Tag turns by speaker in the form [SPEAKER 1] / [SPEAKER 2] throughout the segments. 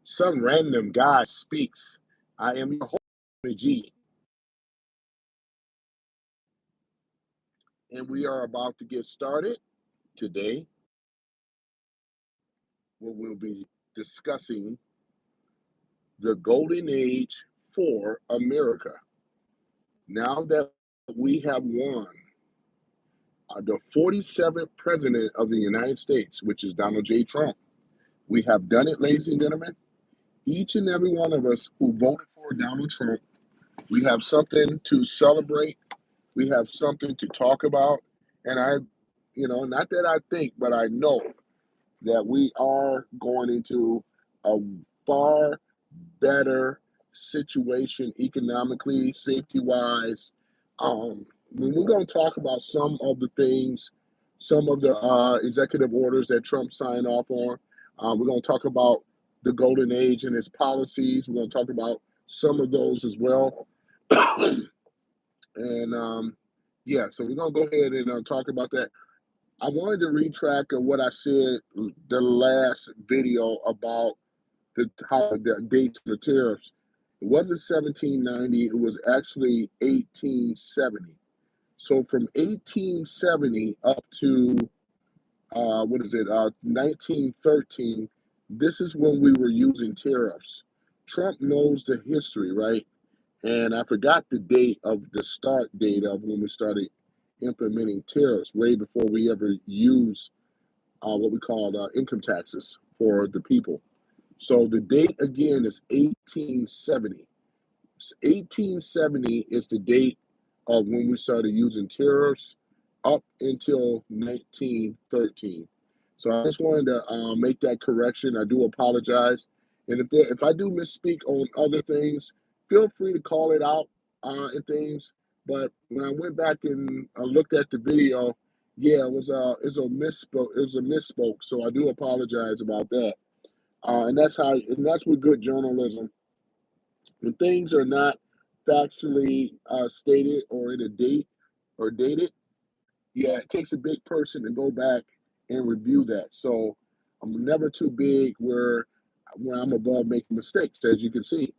[SPEAKER 1] Some random guy speaks. I am your host, G, and we are about to get started today. Where we'll be discussing the golden age for America. Now that we have won the 47th president of the United States, which is Donald J. Trump, we have done it, ladies and gentlemen. Each and every one of us who voted for Donald Trump, we have something to celebrate. We have something to talk about. And not that I think, but I know that we are going into a far better situation economically, safety-wise. When we're going to talk about some of the things, some of the executive orders that Trump signed off on. We're going to talk about the golden age and its policies. We're going to talk about some of those as well. And so we're going to go ahead and talk about that. I wanted to retrack of what I said the last video about how the dates of the tariffs. It wasn't 1790, it was actually 1870. So from 1870 up to 1913, this is when we were using tariffs. Trump knows the history, right? And I forgot the date of the start date of when we started implementing tariffs, way before we ever used what we called income taxes for the people. So the date again is 1870. 1870 is the date of when we started using tariffs up until 1913. So I just wanted to make that correction. I do apologize. And if I do misspeak on other things, feel free to call it out and things. But when I went back and looked at the video, yeah, it was a misspoke. It was a misspoke. So I do apologize about that. And that's with good journalism. When things are not factually stated or in a date or dated, yeah, it takes a big person to go back and review that. So I'm never too big where I'm above making mistakes, as you can see.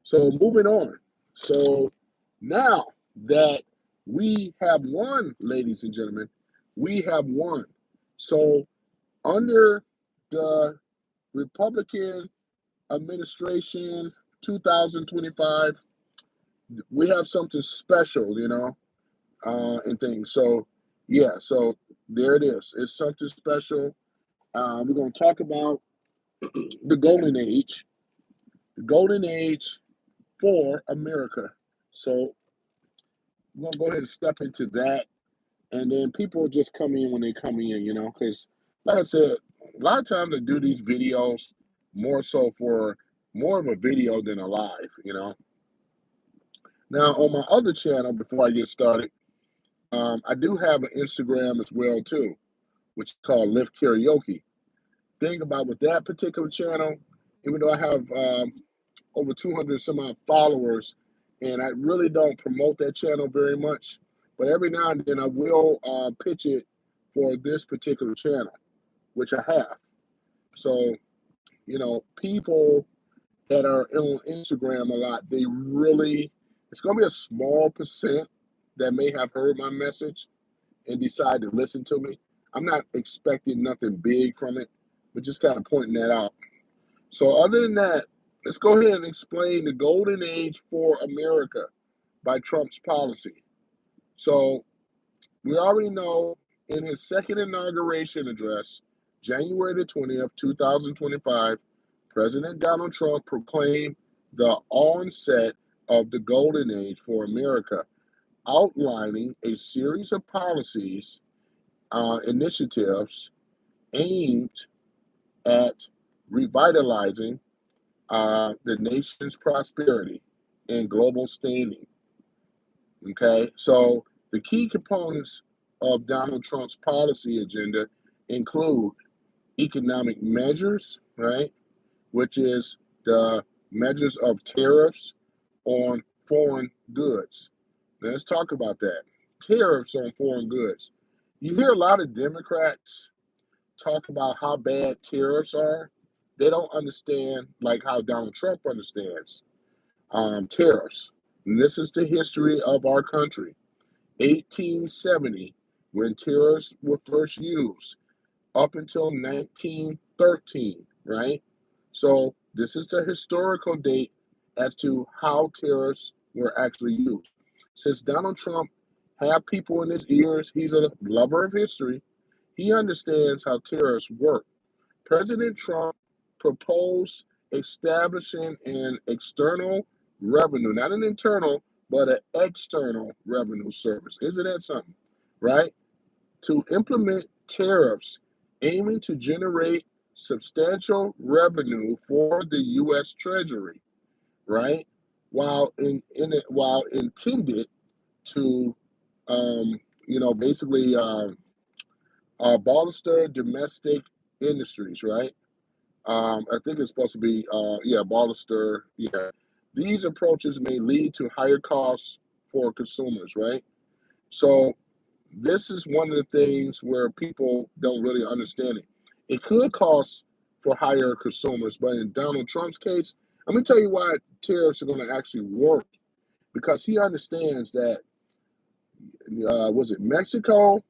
[SPEAKER 1] So moving on. So now that we have won, ladies and gentlemen, we have won. So under the Republican administration 2025, we have something special, and things. So yeah, so there it is. It's something special. We're going to talk about the golden age for America. So we're going to go ahead and step into that. And then people just come in when they come in, because like I said, a lot of times I do these videos more so for more of a video than a live, Now, on my other channel, before I get started, I do have an Instagram as well, too, which is called Lift Karaoke. Thing about with that particular channel, even though I have over 200 some odd followers, and I really don't promote that channel very much, but every now and then I will pitch it for this particular channel, which I have. So, people that are on Instagram a lot, it's going to be a small percent that may have heard my message and decide to listen to me. I'm not expecting nothing big from it, but just kind of pointing that out. So other than that, let's go ahead and explain the golden age for America by Trump's policy. So we already know in his second inauguration address, January the 20th, 2025, President Donald Trump proclaimed the onset of the golden age for America, outlining a series of policies, initiatives aimed at revitalizing the nation's prosperity and global standing. Okay, so the key components of Donald Trump's policy agenda include economic measures, right, which is the measures of tariffs on foreign goods. Now, let's talk about that. Tariffs on foreign goods. You hear a lot of Democrats talk about how bad tariffs are. they don't understand like how Donald Trump understands tariffs. And this is the history of our country. 1870, when tariffs were first used, up until 1913, right? So this is the historical date as to how tariffs were actually used. Since Donald Trump had people in his ears, he's a lover of history. He understands how tariffs work. President Trump proposed establishing an external revenue, not an internal, but an external revenue service. Isn't that something? Right? To implement tariffs aiming to generate substantial revenue for the U.S. Treasury, right? While intended to, basically bolster domestic industries, right? I think it's supposed to be, bolster. Yeah, these approaches may lead to higher costs for consumers, right? So this is one of the things where people don't really understand it. It could cost for higher consumers, but in Donald Trump's case, I'm gonna tell you why tariffs are going to actually work because he understands that was it Mexico,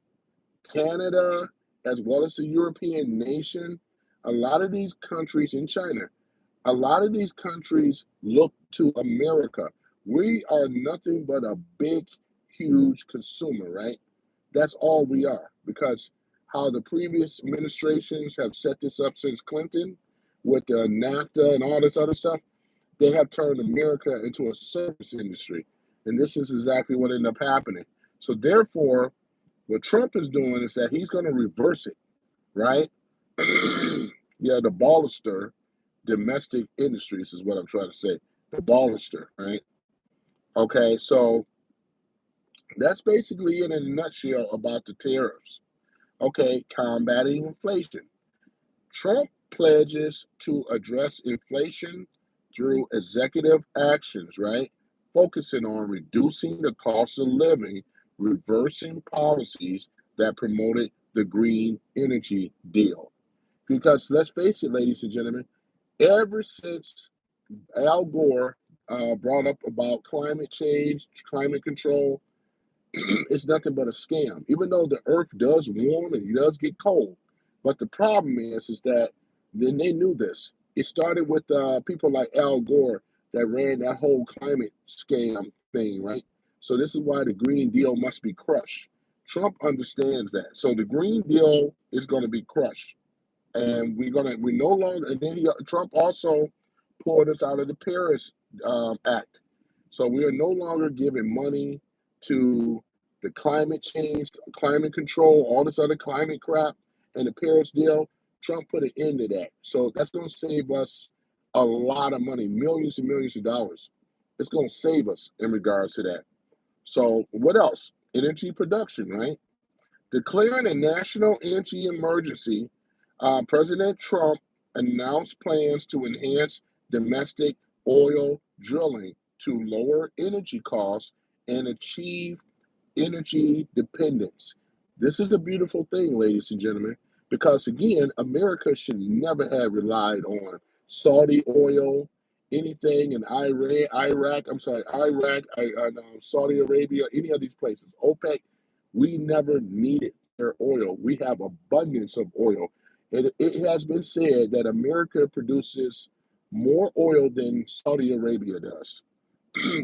[SPEAKER 1] Canada, as well as the European nation, a lot of these countries in China, a lot of these countries look to America. We are nothing but a big, huge consumer, right? That's all we are because how the previous administrations have set this up since Clinton with the NAFTA and all this other stuff, they have turned America into a service industry. And this is exactly what ended up happening. So therefore, what Trump is doing is that he's going to reverse it, right? Yeah, the bolster domestic industries is what I'm trying to say. The bolster, right? Okay, so that's basically it in a nutshell about the tariffs. Okay, combating inflation. Trump pledges to address inflation through executive actions, right? Focusing on reducing the cost of living, reversing policies that promoted the green energy deal. Because let's face it, ladies and gentlemen, ever since Al Gore brought up about climate change, climate control, it's nothing but a scam. Even though the earth does warm and it does get cold, but the problem is that then they knew this. It started with people like Al Gore that ran that whole climate scam thing, right? So this is why the Green Deal must be crushed. Trump understands that. So the Green Deal is going to be crushed, and we no longer. And then Trump also pulled us out of the Paris Act, so we are no longer giving money to the climate change, climate control, all this other climate crap, and the Paris deal. Trump put an end to that, so that's going to save us a lot of money, millions and millions of dollars. It's going to save us in regards to that. So what else? Energy production, right? Declaring a national energy emergency, President Trump announced plans to enhance domestic oil drilling to lower energy costs and achieve energy dependence. This is a beautiful thing, ladies and gentlemen, because again, America should never have relied on Saudi oil, anything in Saudi Arabia, any of these places. OPEC, we never needed their oil. We have abundance of oil. It has been said that America produces more oil than Saudi Arabia does.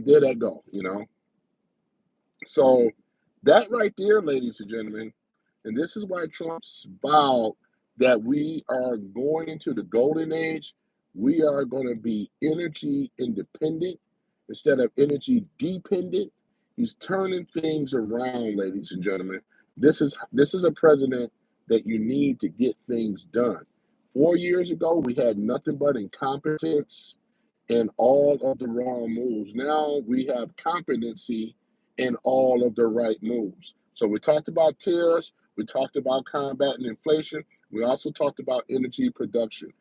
[SPEAKER 1] There that go. So that right there, ladies and gentlemen, and this is why Trump's vowed that we are going into the golden age. We are going to be energy independent instead of energy dependent. He's turning things around, ladies and gentlemen. This is a president that you need to get things done. 4 years ago, we had nothing but incompetence and all of the wrong moves. Now we have competency in all of the right moves. So we talked about tariffs, we talked about combating inflation, we also talked about energy production.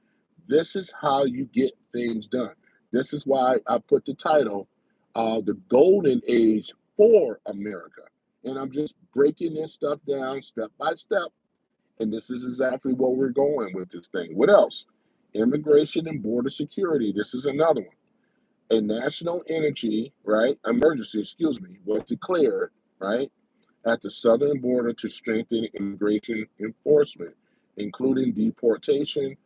[SPEAKER 1] This is how you get things done. This is why I put the title, The Golden Age for America. And I'm just breaking this stuff down step by step. And this is exactly where we're going with this thing. What else? Immigration and border security. This is another one. A national energy, right, emergency, was declared, right, at the southern border to strengthen immigration enforcement, including deportation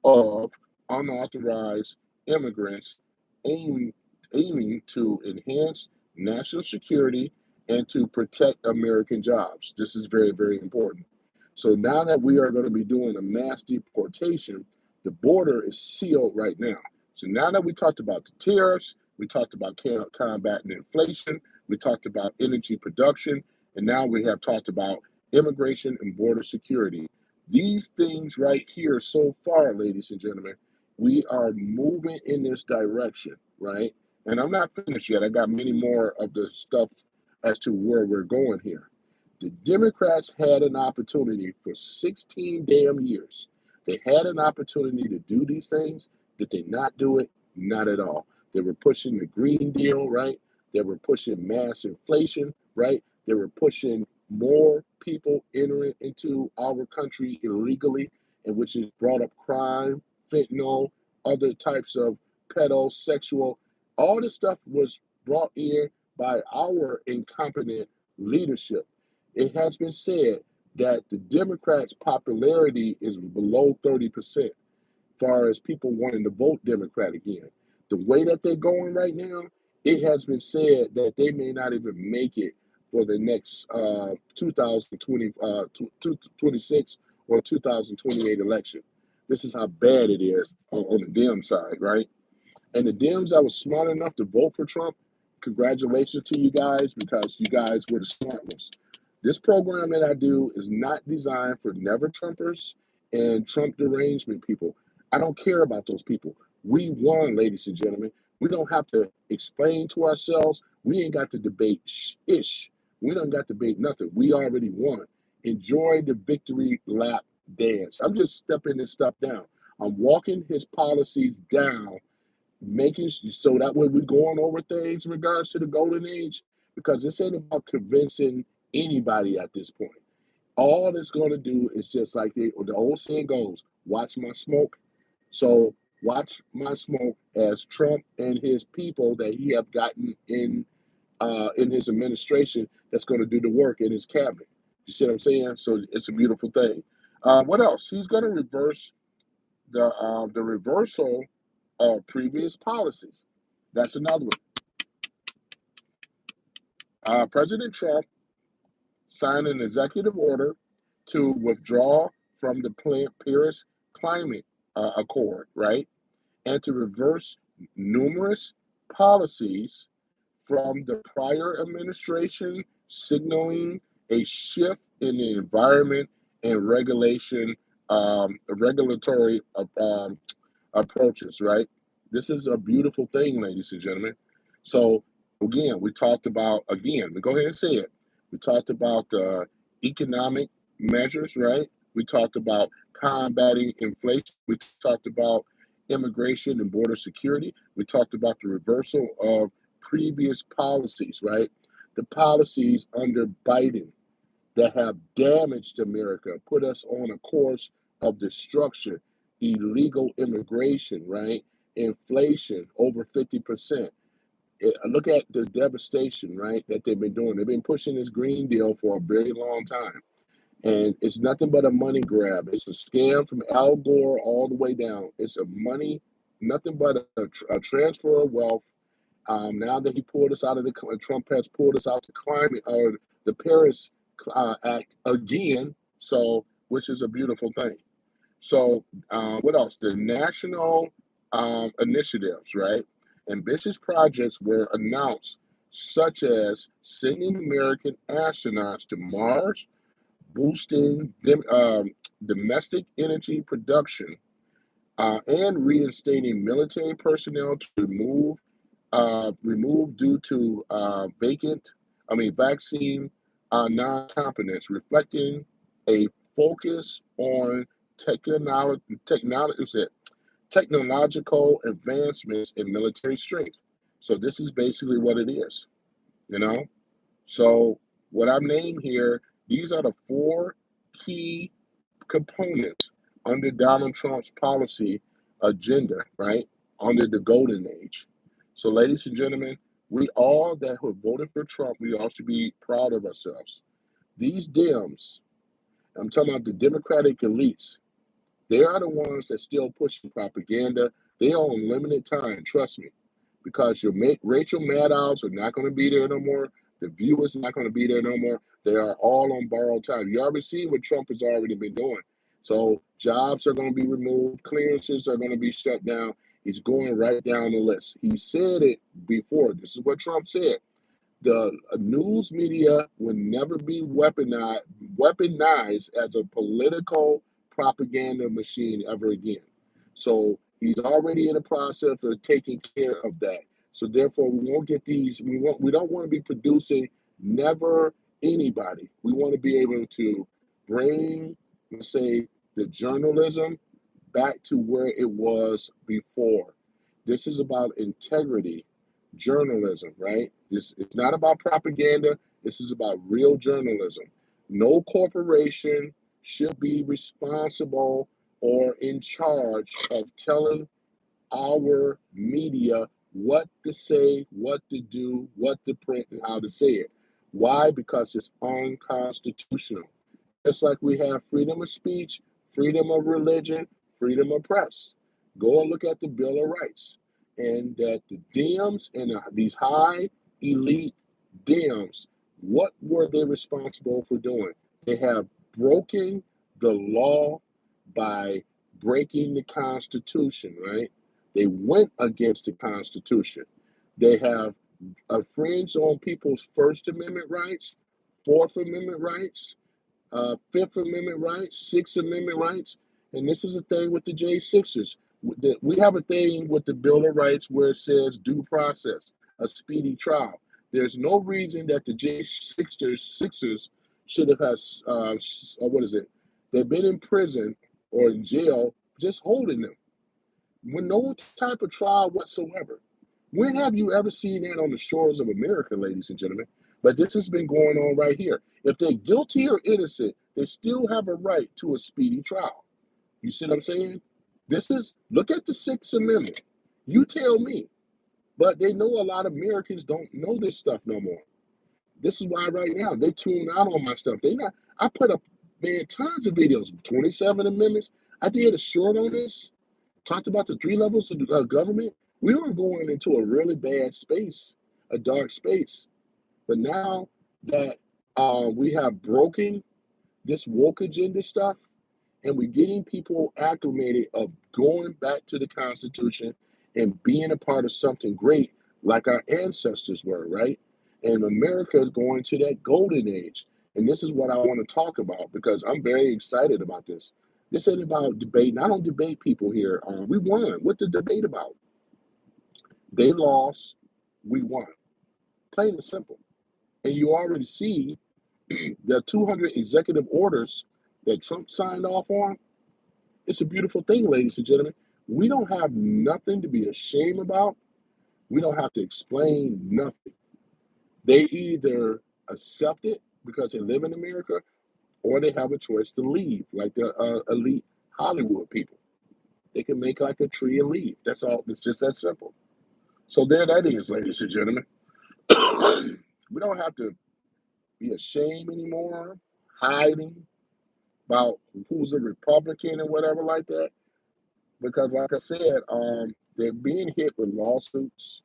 [SPEAKER 1] of unauthorized immigrants, aim, aiming to enhance national security and to protect American jobs. This is very, very important. So now that we are going to be doing a mass deportation, the border is sealed right now. So now that we talked about the tariffs, we talked about combating inflation, we talked about energy production, and now we have talked about immigration and border security. These things right here, so far, ladies and gentlemen, we are moving in this direction, right? And I'm not finished yet. I got many more of the stuff as to where we're going here. The Democrats had an opportunity for 16 damn years. They had an opportunity to do these things. Did they not do it? Not at all. They were pushing the Green Deal, right? They were pushing mass inflation, right? They were pushing more people entering into our country illegally, and which has brought up crime, fentanyl, other types of pedosexual. All this stuff was brought in by our incompetent leadership. It has been said that the Democrats' popularity is below 30% far as people wanting to vote Democrat again. The way that they're going right now, it has been said that they may not even make it for the next 2020, 26 or 2028 election. This is how bad it is on the Dem side, right? And the Dems that was smart enough to vote for Trump, congratulations to you guys because you guys were the smart ones. This program that I do is not designed for never Trumpers and Trump derangement people. I don't care about those people. We won, ladies and gentlemen. We don't have to explain to ourselves. We ain't got to debate ish. We don't got to debate nothing. We already won. Enjoy the victory lap dance. I'm just stepping this stuff down. I'm walking his policies down, making so that way we're going over things in regards to the golden age, because this ain't about convincing anybody at this point. All it's going to do is just like the old saying goes, watch my smoke. So watch my smoke as Trump and his people that he have gotten in his administration that's going to do the work in his cabinet. You see what I'm saying? So it's a beautiful thing. What else? He's going to reverse the reversal of previous policies. That's another one. President Trump signed an executive order to withdraw from the Paris Climate Accord, right? And to reverse numerous policies from the prior administration, signaling a shift in the environment and regulatory approaches, right? This is a beautiful thing, ladies and gentlemen. So, again, we talked about, we go ahead and say it. We talked about the economic measures, right? We talked about combating inflation. We talked about immigration and border security. We talked about the reversal of previous policies, right? The policies under Biden that have damaged America, put us on a course of destruction, illegal immigration, right? Inflation over 50%. Look at the devastation, right, that they've been doing. They've been pushing this Green Deal for a very long time. And it's nothing but a money grab. It's a scam from Al Gore all the way down. It's a money, nothing but a transfer of wealth. Now that he pulled us out of Trump has pulled us out the climate or the Paris Act again. So, which is a beautiful thing. So, what else? The national initiatives, right? Ambitious projects were announced, such as sending American astronauts to Mars, boosting domestic energy production, and reinstating military personnel to removed due to vaccine non-competence, reflecting a focus on technological advancements in military strength. So this is basically what it is, you know. So what I've named here, these are the four key components under Donald Trump's policy agenda, right, under the golden age. So, ladies and gentlemen, we all that have voted for Trump, we all should be proud of ourselves. These Dems, I'm talking about the Democratic elites, they are the ones that still pushing propaganda. They are on limited time, trust me, because your Rachel Maddow's are not going to be there no more. The viewers are not going to be there no more. They are all on borrowed time. You already see what Trump has already been doing. So jobs are going to be removed. Clearances are going to be shut down. He's going right down the list. He said it before. This is what Trump said. The news media will never be weaponized as a political propaganda machine ever again. So he's already in the process of taking care of that. So therefore, we won't get these. We don't want to be producing never anybody. We want to be able to bring, let's say, the journalism back to where it was before. This is about integrity, journalism, right? It's not about propaganda. This is about real journalism. No corporation should be responsible or in charge of telling our media what to say, what to do, what to print, and how to say it. Why? Because it's unconstitutional. Just like we have freedom of speech, freedom of religion, freedom of press. Go and look at the Bill of Rights. And that the Dems and these high elite Dems, what were they responsible for doing? They have broken the law by breaking the Constitution, right? They went against the Constitution. They have infringed on people's First Amendment rights, Fourth Amendment rights, Fifth Amendment rights, Sixth Amendment rights, and this is a thing with the J6ers. We have a thing with the Bill of Rights where it says due process, a speedy trial. There's no reason that the J6ers should have had, what is it? They've been in prison or in jail just holding them with no type of trial whatsoever. When have you ever seen that on the shores of America, ladies and gentlemen? But this has been going on right here. If they're guilty or innocent, they still have a right to a speedy trial. You see what I'm saying? Look at the Sixth Amendment. You tell me. But they know a lot of Americans don't know this stuff no more. This is why right now they tune out on my stuff. I put up, man, tons of videos, 27 amendments. I did a short on this, talked about the three levels of government. We were going into a really bad space, a dark space. But now that we have broken this woke agenda stuff, and we're getting people acclimated of going back to the Constitution and being a part of something great like our ancestors were, right? And America is going to that golden age. And this is what I want to talk about because I'm very excited about this. This ain't about debate. And I don't debate people here. We won. What the debate about? They lost. We won. Plain and simple. And you already see the 200 executive orders that Trump signed off on. It's a beautiful thing, ladies and gentlemen. We don't have nothing to be ashamed about. We don't have to explain nothing. They either accept it because they live in America or they have a choice to leave, like the elite Hollywood people. They can make like a tree and leave. That's all. It's just that simple. So there that is, ladies and gentlemen. We don't have to be ashamed anymore, hiding about who's a Republican and whatever like that. Because, like I said, they're being hit with lawsuits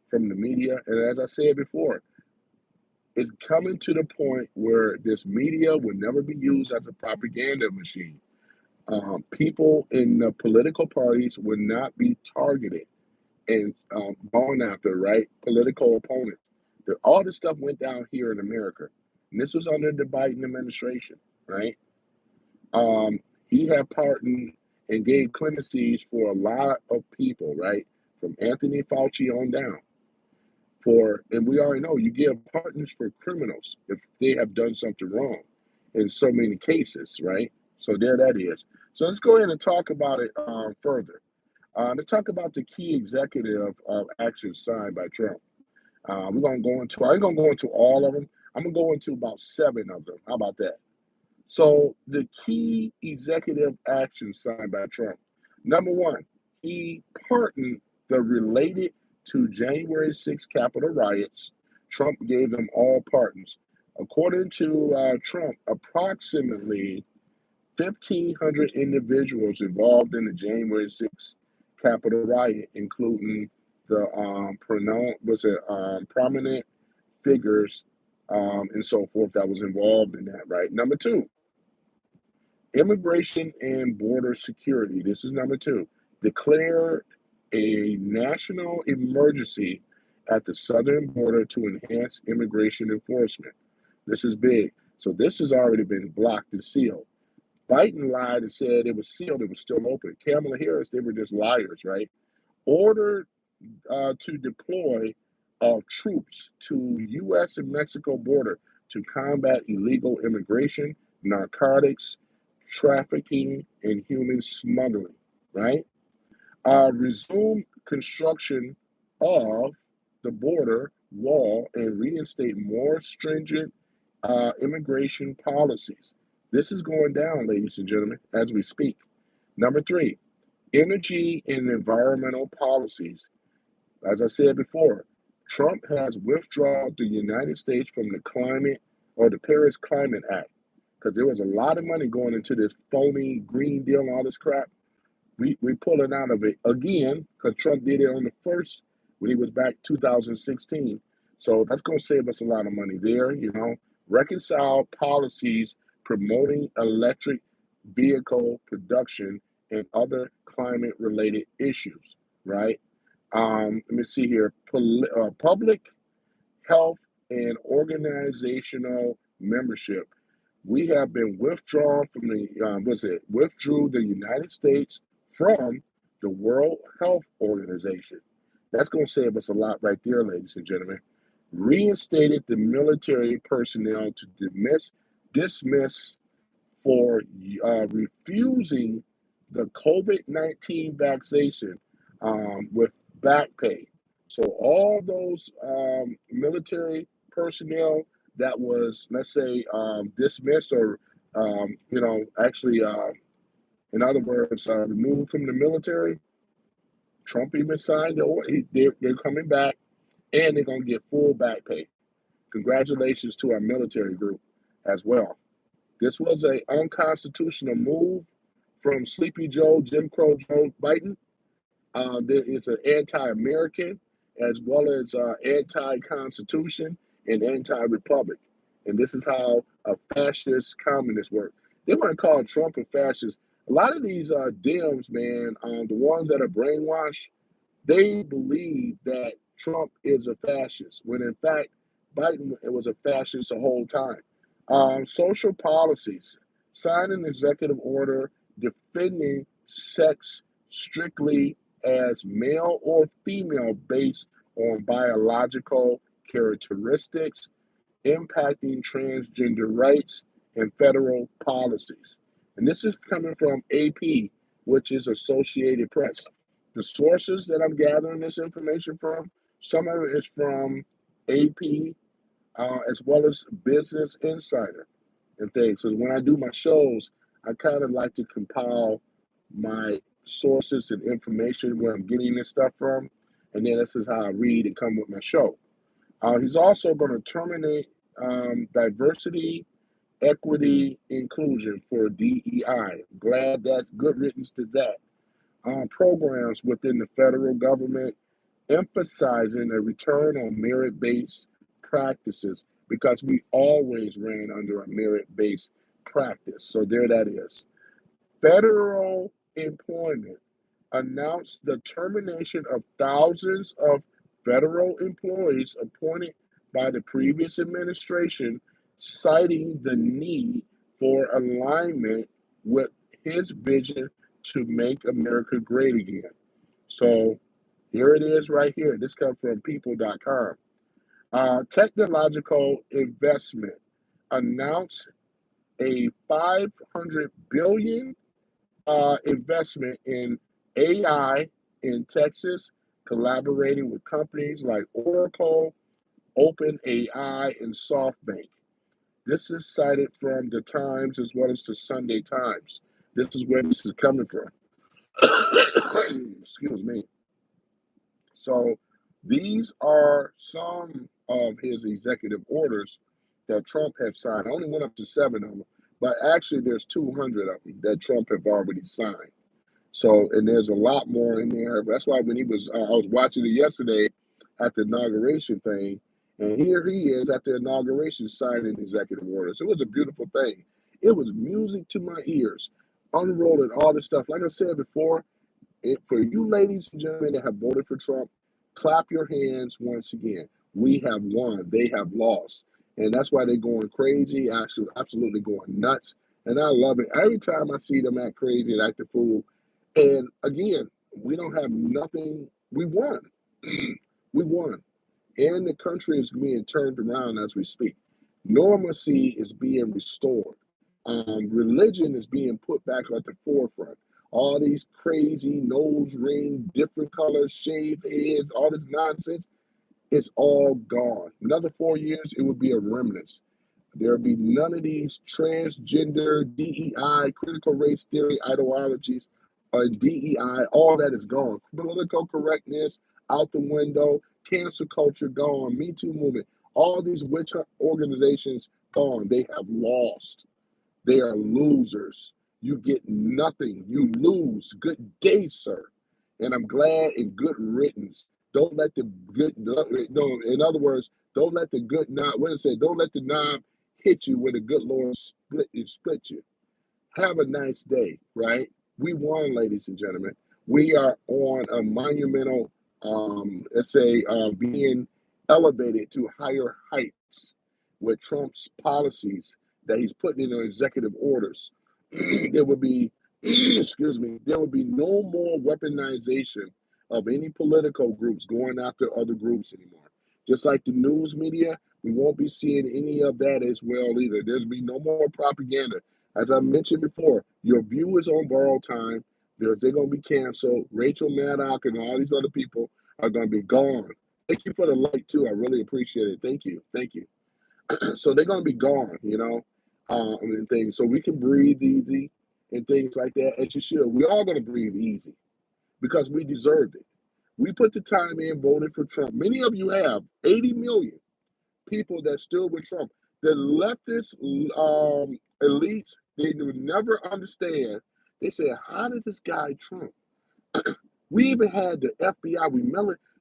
[SPEAKER 1] from the media, and as I said before, it's coming to the point where this media will never be used as a propaganda machine. People in the political parties will not be targeted and gone after, right? Political opponents. All this stuff went down here in America. And this was under the Biden administration, right? He had pardoned and gave clemencies for a lot of people, right? From Anthony Fauci on down. And we already know you give pardons for criminals if they have done something wrong in so many cases, right? So there that is. So let's go ahead and talk about it further. Let's talk about the key executive actions signed by Trump. We're going to go into, I ain't going to go into all of them. I'm going to go into about 7 of them. How about that? So the key executive actions signed by Trump. Number 1, he pardoned the related to January 6th Capitol riots. Trump gave them all pardons. According to Trump, approximately 1,500 individuals involved in the January 6th Capitol riot, including the prominent figures and so forth that was involved in that, right? Number two, immigration and border security. This is number two. Declare a national emergency at the southern border to enhance immigration enforcement. This is big. So this has already been blocked and sealed. Biden lied and said it was sealed, it was still open. Kamala Harris, they were just liars, right? Ordered to deploy troops to U.S. and Mexico border to combat illegal immigration, narcotics, trafficking, and human smuggling, right? Resume construction of the border wall and reinstate more stringent immigration policies. This is going down, ladies and gentlemen, as we speak. Number three, energy and environmental policies. As I said before, Trump has withdrawn the United States from the climate or the Paris Climate Act because there was a lot of money going into this phony Green Deal and all this crap. We're pulling out of it again because Trump did it on the first when he was back 2016. So that's going to save us a lot of money there, you know. Reconcile policies promoting electric vehicle production and other climate related issues, right? Let me see here. Public health and organizational membership. We have been withdrawn from the withdrew the United States from the World Health Organization. That's going to save us a lot right there, ladies and gentlemen. Reinstated the military personnel to dismiss for refusing the COVID-19 vaccination with back pay. So all those military personnel that was, let's say, dismissed or, actually, in other words, removed from the military, Trump even signed the order. They're coming back and they're going to get full back pay. Congratulations to our military group as well. This was an unconstitutional move from Sleepy Joe, Jim Crow Joe Biden. It's an anti-American as well as anti-constitution and anti-republic. And this is how a fascist communist work. They want to call Trump a fascist. A lot of these Dems, man, the ones that are brainwashed, they believe that Trump is a fascist, when in fact, Biden was a fascist the whole time. Social policies. Sign an executive order defending sex strictly as male or female based on biological characteristics, impacting transgender rights and federal policies. And this is coming from AP, which is Associated Press. The sources that I'm gathering this information from, some of it is from AP, as well as Business Insider and things. So when I do my shows, I kind of like to compile my sources and information where I'm getting this stuff from, and then this is how I read and come with my show. He's also going to terminate diversity, equity, inclusion for DEI. Glad that's good riddance to that. Programs within the federal government emphasizing a return on merit-based practices because we always ran under a merit-based practice. So there that is. Federal employment announced the termination of thousands of federal employees appointed by the previous administration, citing the need for alignment with his vision to make America great again. So here it is right here. This comes from people.com. Technological investment announced a $500 billion investment in AI in Texas, collaborating with companies like Oracle, OpenAI, and SoftBank. This is cited from the Times as well as the Sunday Times. This is where this is coming from. Excuse me. So these are some of his executive orders that Trump have signed. I only went up to 7 of them, but actually there's 200 of them that Trump have already signed. So, and there's a lot more in there. That's why when I was watching it yesterday at the inauguration thing, and here he is at the inauguration signing executive orders. It was a beautiful thing. It was music to my ears, unrolling all this stuff. Like I said before, for you ladies and gentlemen that have voted for Trump, clap your hands once again. We have won. They have lost. And that's why they're going crazy, actually, absolutely going nuts. And I love it. Every time I see them act crazy and act a fool. And again, we don't have nothing. We won. We won. And the country is being turned around as we speak. Normalcy is being restored. Religion is being put back at the forefront. All these crazy nose ring, different colors, shaved heads, all this nonsense, it's all gone. Another 4 years, it would be a remnant. There'll be none of these transgender, DEI, critical race theory ideologies, DEI, all that is gone. Political correctness out the window, cancel culture gone, Me Too movement, all these witch hunt organizations gone. They have lost. They are losers. You get nothing. You lose. Good day, sir. And I'm glad and good riddance. Don't let the good, no, in other words, don't let the good knob, what it say, don't let the knob hit you when the good Lord split you. Have a nice day, right? We won, ladies and gentlemen. We are on a monumental, let's say, being elevated to higher heights with Trump's policies that he's putting in executive orders. There would be, excuse me, there would be no more weaponization of any political groups going after other groups anymore. Just like the news media, we won't be seeing any of that as well either. There's be no more propaganda. As I mentioned before, your view is on borrowed time because they're going to be canceled. Rachel Maddow and all these other people are going to be gone. Thank you for the light, too. I really appreciate it. Thank you. Thank you. So they're going to be gone, and things. So we can breathe easy and things like that, as you should. We're all going to breathe easy because we deserved it. We put the time in, voted for Trump. Many of you have 80 million people that stood with Trump. The leftist elites, they would never understand. They said, how did this guy Trump? We even had the FBI.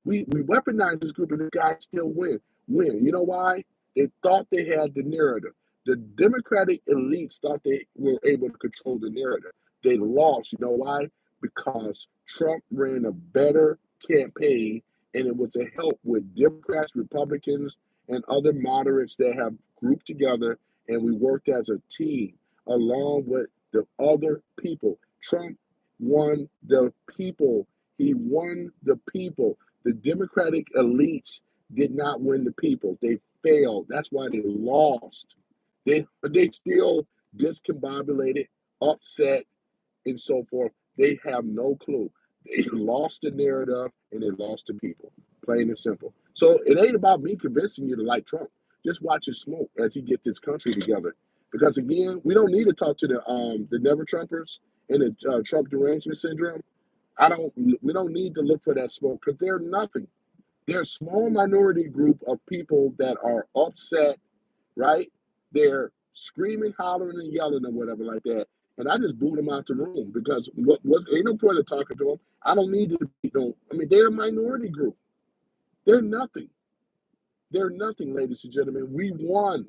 [SPEAKER 1] We weaponized this group, and the guy still win. You know why? They thought they had the narrative. The Democratic elites thought they were able to control the narrative. They lost. You know why? Because Trump ran a better campaign, and it was a help with Democrats, Republicans, and other moderates that have grouped together, and we worked as a team along with the other people. Trump won the people. He won the people. The Democratic elites did not win the people. They failed. That's why they lost. They still discombobulated, upset, and so forth. They have no clue. They lost the narrative and they lost the people. Plain and simple. So it ain't about me convincing you to like Trump. Just watch it smoke as he get this country together. Because again, we don't need to talk to the never Trumpers and the Trump derangement syndrome. We don't need to look for that smoke because they're nothing. They're a small minority group of people that are upset, right? They're screaming, hollering, and yelling or whatever like that. And I just boot them out the room because ain't no point in talking to them. I don't need to be no. I mean, they're a minority group. They're nothing. They're nothing, ladies and gentlemen. We won.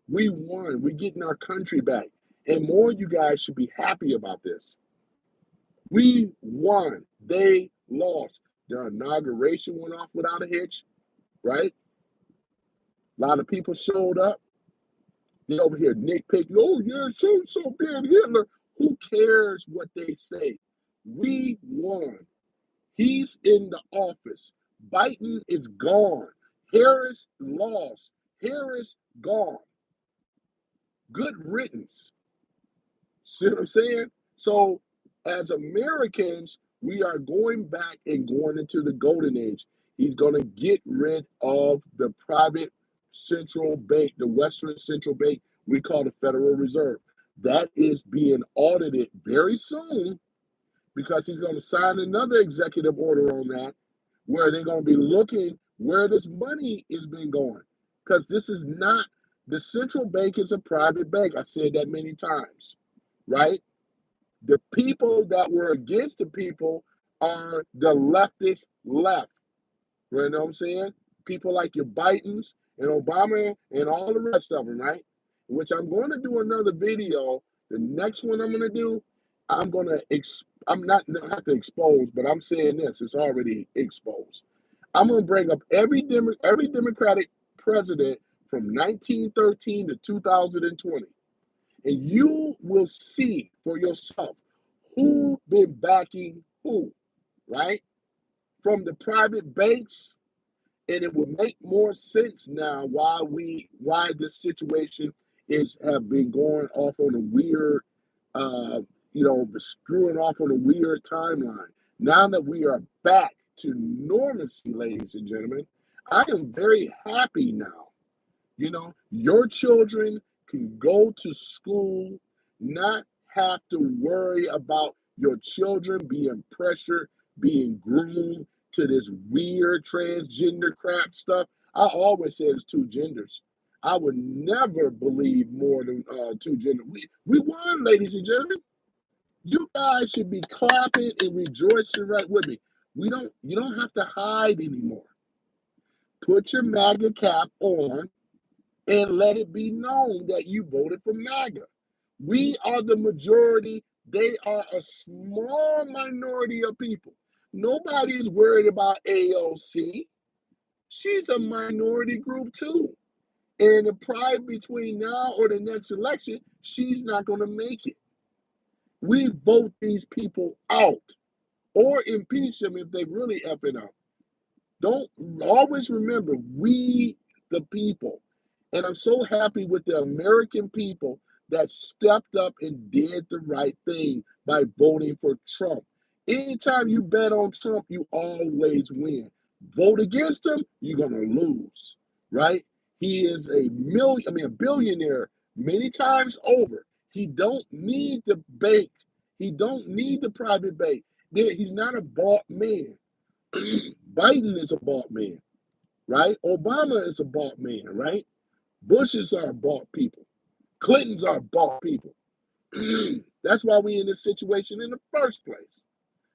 [SPEAKER 1] We won. We're getting our country back. And more you guys should be happy about this. We won. They lost. The inauguration went off without a hitch, right? A lot of people showed up. They over here nitpicking. Oh, yeah, so being Hitler. Who cares what they say? We won. He's in the office. Biden is gone. Harris lost. Harris gone. Good riddance. See what I'm saying? So, as Americans, we are going back and going into the golden age. He's going to get rid of the private central bank, the Western central bank we call the Federal Reserve. That is being audited very soon. because he's going to sign another executive order on that, where they're going to be looking where this money is been going. Because this is not, the central bank is a private bank. I said that many times, right? The people that were against the people are the leftist left. You know what I'm saying? People like your Bidens and Obama and all the rest of them, right? Which I'm going to do another video. The next one I'm going to do, I'm going to, I'm not have to expose, but I'm saying this, it's already exposed. I'm going to bring up every Democratic president from 1913 to 2020. And you will see for yourself who been backing who, right? From the private banks, and it would make more sense now why this situation is have been going off on a weird, screwing off on a weird timeline. Now that we are back to normalcy, ladies and gentlemen, I am very happy now. Your children can go to school, not have to worry about your children being pressured, being groomed to this weird transgender crap stuff. I always say it's two genders. I would never believe more than two genders. We won, ladies and gentlemen. You guys should be clapping and rejoicing right with me. You don't have to hide anymore. Put your MAGA cap on and let it be known that you voted for MAGA. We are the majority. They are a small minority of people. Nobody is worried about AOC. She's a minority group too. And the pride between now or the next election, she's not going to make it. We vote these people out or impeach them if they really effing up. Don't always remember, we the people. And I'm so happy with the American people that stepped up and did the right thing by voting for Trump. Anytime you bet on Trump, you always win. Vote against him, you're going to lose, right? He is a billionaire many times over. He don't need the bank. He don't need the private bank. He's not a bought man. Biden is a bought man, right? Obama is a bought man, right? Bushes are bought people. Clintons are bought people. That's why we're in this situation in the first place.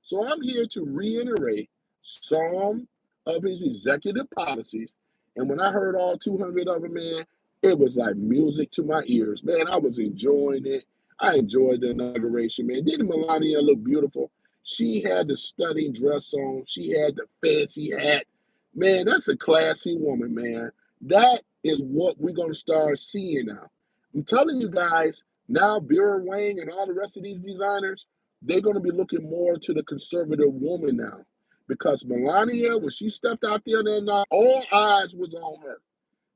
[SPEAKER 1] So I'm here to reiterate some of his executive policies. And when I heard all 200 of them, man, it was like music to my ears. Man, I was enjoying it. I enjoyed the inauguration, man. Didn't Melania look beautiful? She had the stunning dress on. She had the fancy hat. Man, that's a classy woman, man. That is what we're going to start seeing now. I'm telling you guys, now Vera Wang and all the rest of these designers, they're going to be looking more to the conservative woman now. Because Melania, when she stepped out there, all eyes was on her.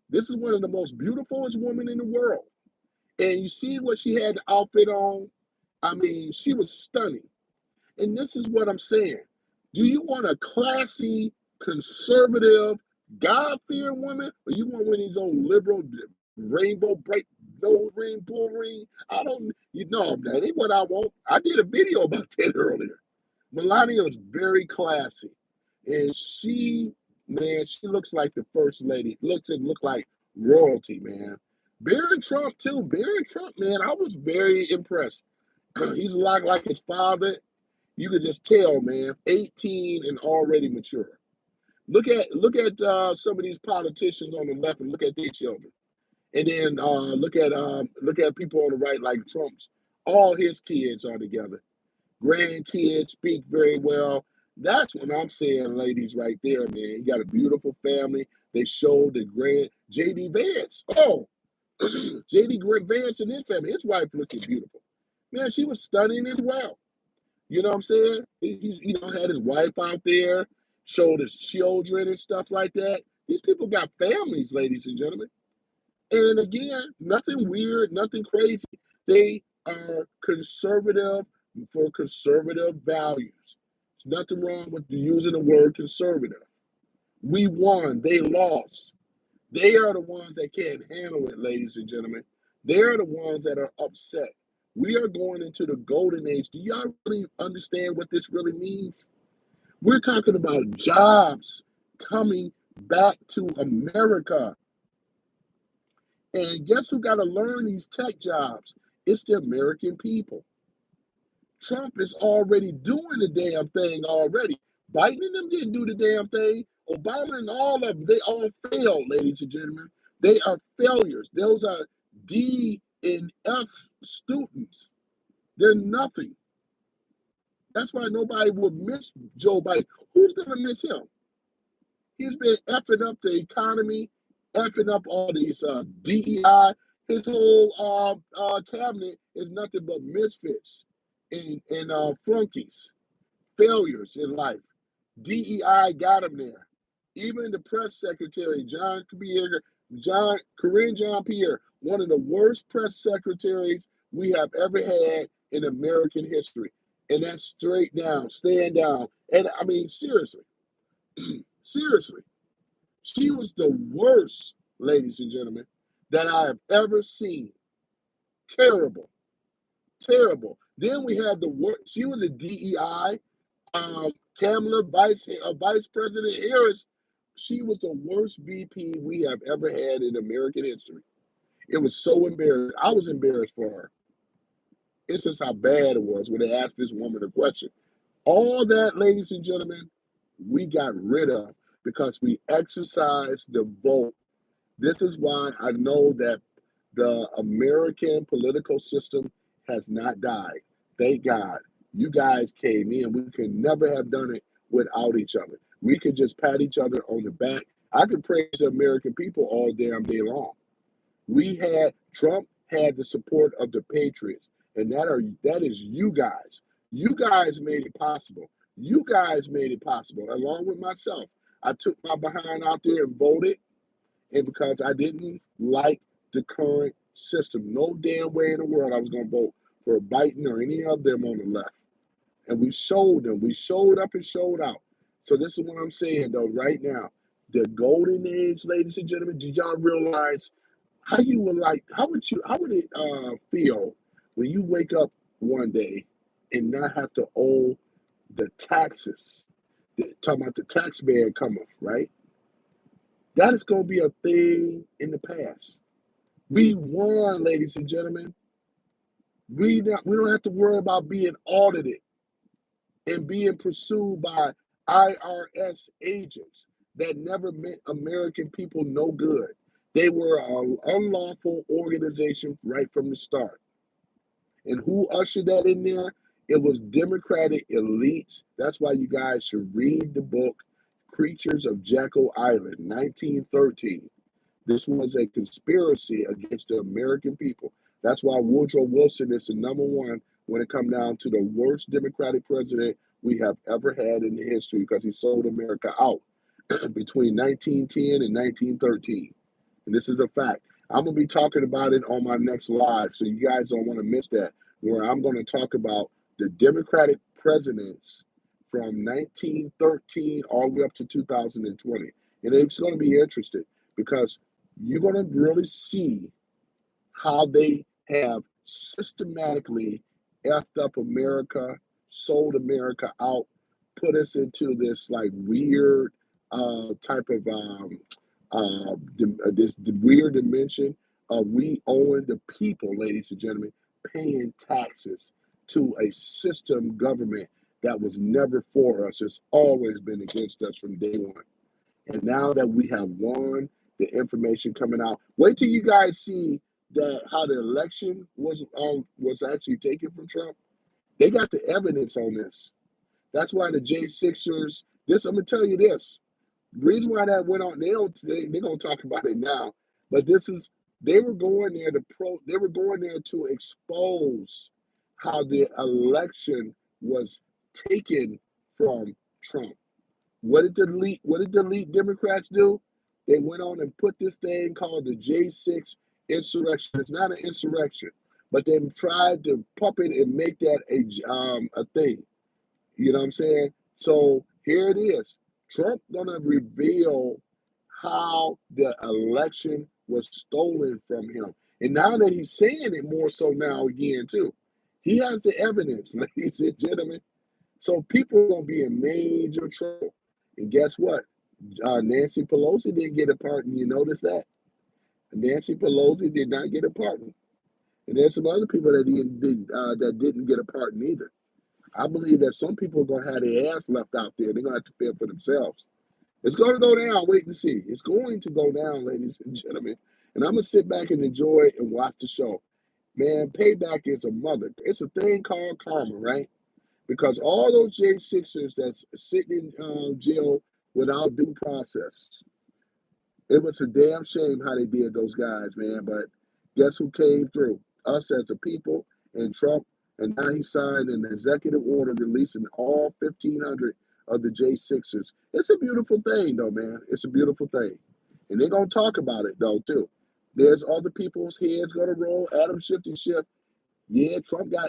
[SPEAKER 1] This is one of the most beautifulest women in the world. And you see what she had the outfit on? I mean, she was stunning. And this is what I'm saying. Do you want a classy, conservative, God-fearing woman? Or you want one of these old liberal, rainbow, bright nose ring, bull ring? That ain't what I want. I did a video about that earlier. Melania is very classy. And she looks like the first lady. Look like royalty, man. Barron Trump, too. Barron Trump, man, I was very impressed. He's a lot like his father. You could just tell, man, 18 and already mature. Look at some of these politicians on the left and look at their children. And then look at people on the right like Trump's. All his kids are together. Grandkids speak very well. That's what I'm saying, ladies, right there, man. You got a beautiful family. They showed the J.D. Vance. Oh, J.D. Vance and his family. His wife looking beautiful. Man, she was stunning as well. You know what I'm saying? He had his wife out there, showed his children and stuff like that. These people got families, ladies and gentlemen. And again, nothing weird, nothing crazy. They are conservative for conservative values. There's nothing wrong with using the word conservative. We won. They lost. They are the ones that can't handle it, ladies and gentlemen. They are the ones that are upset. We are going into the golden age. Do y'all really understand what this really means? We're talking about jobs coming back to America. And guess who got to learn these tech jobs? It's the American people. Trump is already doing the damn thing already. Biden and them didn't do the damn thing. Obama and all of them, they all failed, ladies and gentlemen. They are failures. Those are D and F students. They're nothing. That's why nobody would miss Joe Biden. Who's going to miss him? He's been effing up the economy, effing up all these DEI. His whole cabinet is nothing but misfits and flunkies, failures in life. DEI got him there. Even the press secretary, Corinne Jean-Pierre, one of the worst press secretaries we have ever had in American history. And that's straight down, stand down. And I mean, seriously, seriously, she was the worst, ladies and gentlemen, that I have ever seen. Terrible, terrible. Then we had the worst. She was a DEI. Kamala, Vice President Harris, she was the worst VP we have ever had in American history. It was so embarrassing. I was embarrassed for her. It's just how bad it was when they asked this woman a question. All that, ladies and gentlemen, we got rid of because we exercised the vote. This is why I know that the American political system has not died. Thank God. You guys came in. We could never have done it without each other. We could just pat each other on the back. I could praise the American people all damn day long. Trump had the support of the patriots, and that is you guys. You guys made it possible. You guys made it possible, along with myself. I took my behind out there and voted, and because I didn't like the current system, no damn way in the world I was going to vote for Biden or any of them on the left. And we showed them. We showed up and showed out. So this is what I'm saying, though, right now. The golden age, ladies and gentlemen, do y'all realize how would it feel when you wake up one day and not have to owe the taxes? Talking about the tax man coming, right? That is going to be a thing in the past. We won, ladies and gentlemen. We don't have to worry about being audited and being pursued by IRS agents that never meant American people no good. They were an unlawful organization right from the start. And who ushered that in there? It was Democratic elites. That's why you guys should read the book Creatures of Jekyll Island, 1913. This was a conspiracy against the American people. That's why Woodrow Wilson is the number one when it comes down to the worst Democratic president we have ever had in history, because he sold America out between 1910 and 1913. And this is a fact. I'm going to be talking about it on my next live, so you guys don't want to miss that, where I'm going to talk about the Democratic presidents from 1913 all the way up to 2020. And it's going to be interesting because you're going to really see how they have systematically effed up America, sold America out, put us into this like weird type of this weird dimension of we owing the people, ladies and gentlemen, paying taxes to a system government that was never for us. It's always been against us from day one. And now that we have won, the information coming out. Wait till you guys see that how the election was actually taken from Trump. They got the evidence on this. That's why the J6ers. I'm gonna tell you this. The reason why that went on, they're gonna talk about it now. But they were going there to expose how the election was taken from Trump. What did the elite Democrats do? They went on and put this thing called the J6 insurrection. It's not an insurrection, but they tried to puppet and make that a thing. You know what I'm saying? So here it is. Trump gonna reveal how the election was stolen from him. And now that he's saying it more so now again too. He has the evidence, ladies and gentlemen. So people are going to be in major trouble. And guess what? Nancy Pelosi didn't get a pardon. You notice that? Nancy Pelosi did not get a pardon. And there's some other people that didn't get a pardon either. I believe that some people are going to have their ass left out there. They're going to have to fend for themselves. It's going to go down. Wait and see. It's going to go down, ladies and gentlemen. And I'm going to sit back and enjoy it and watch the show. Man, payback is a mother. It's a thing called karma, right? Because all those J6ers that's sitting in jail without due process, it was a damn shame how they did those guys, man. But guess who came through? Us as the people and Trump. And now he signed an executive order releasing all 1,500 of the J6ers. It's a beautiful thing, though, man. It's a beautiful thing. And they're going to talk about it, though, too. There's other people's heads going to roll. Adam Shifty Schiff. Yeah,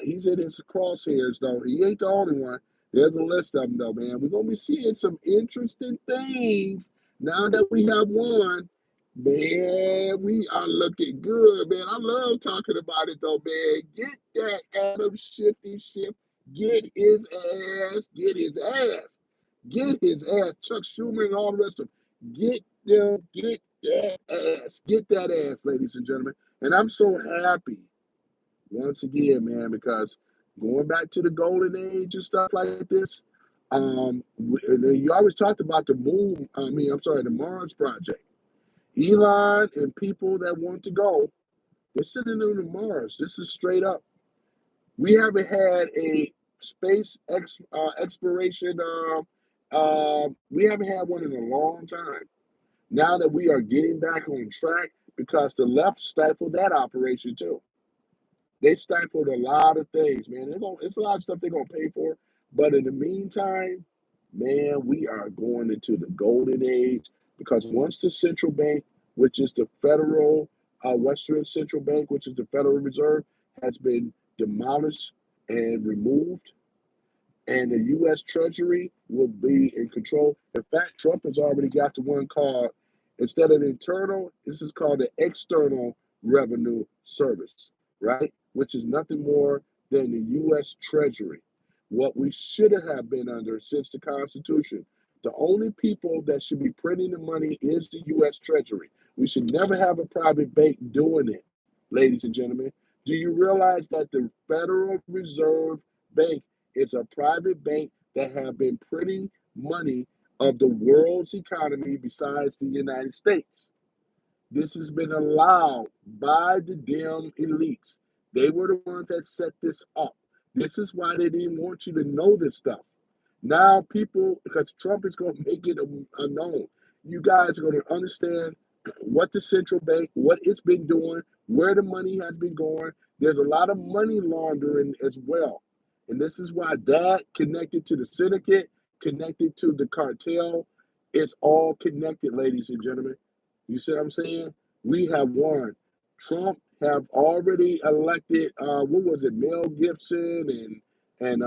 [SPEAKER 1] he's in his crosshairs, though. He ain't the only one. There's a list of them, though, man. We're going to be seeing some interesting things now that we have won. Man, we are looking good, man. I love talking about it, though, man. Get that Adam Shifty Schiff. Get his ass. Get his ass. Get his ass. Chuck Schumer and all the rest of them. Get them. Get that ass. Get that ass, ladies and gentlemen. And I'm so happy once again, man, because going back to the golden age and stuff like this, you always talked about the Mars project. Elon and people that want to go, they're sitting on the Mars. This is straight up. We haven't had a space exploration. We haven't had one in a long time. Now that we are getting back on track, because the left stifled that operation too. They stifled a lot of things, man. It's a lot of stuff they're gonna pay for. But in the meantime, man, we are going into the golden age, because once the central bank, which is the federal Western Central Bank, which is the Federal Reserve, has been demolished and removed, and the U.S. Treasury will be in control. In fact, Trump has already got the one called, instead of the internal, this is called the External Revenue Service, right? Which is nothing more than the U.S. Treasury, what we should have been under since the Constitution. The only people that should be printing the money is the U.S. Treasury. We should never have a private bank doing it, ladies and gentlemen. Do you realize that the Federal Reserve Bank is a private bank that have been printing money of the world's economy besides the United States? This has been allowed by the damn elites. They were the ones that set this up. This is why they didn't want you to know this stuff. Now people, because Trump is going to make it unknown, you guys are going to understand what the central bank, what it's been doing, where the money has been going. There's a lot of money laundering as well. And this is why that connected to the syndicate, connected to the cartel, it's all connected, ladies and gentlemen. You see what I'm saying? We have won. Trump have already elected, what was it, Mel Gibson and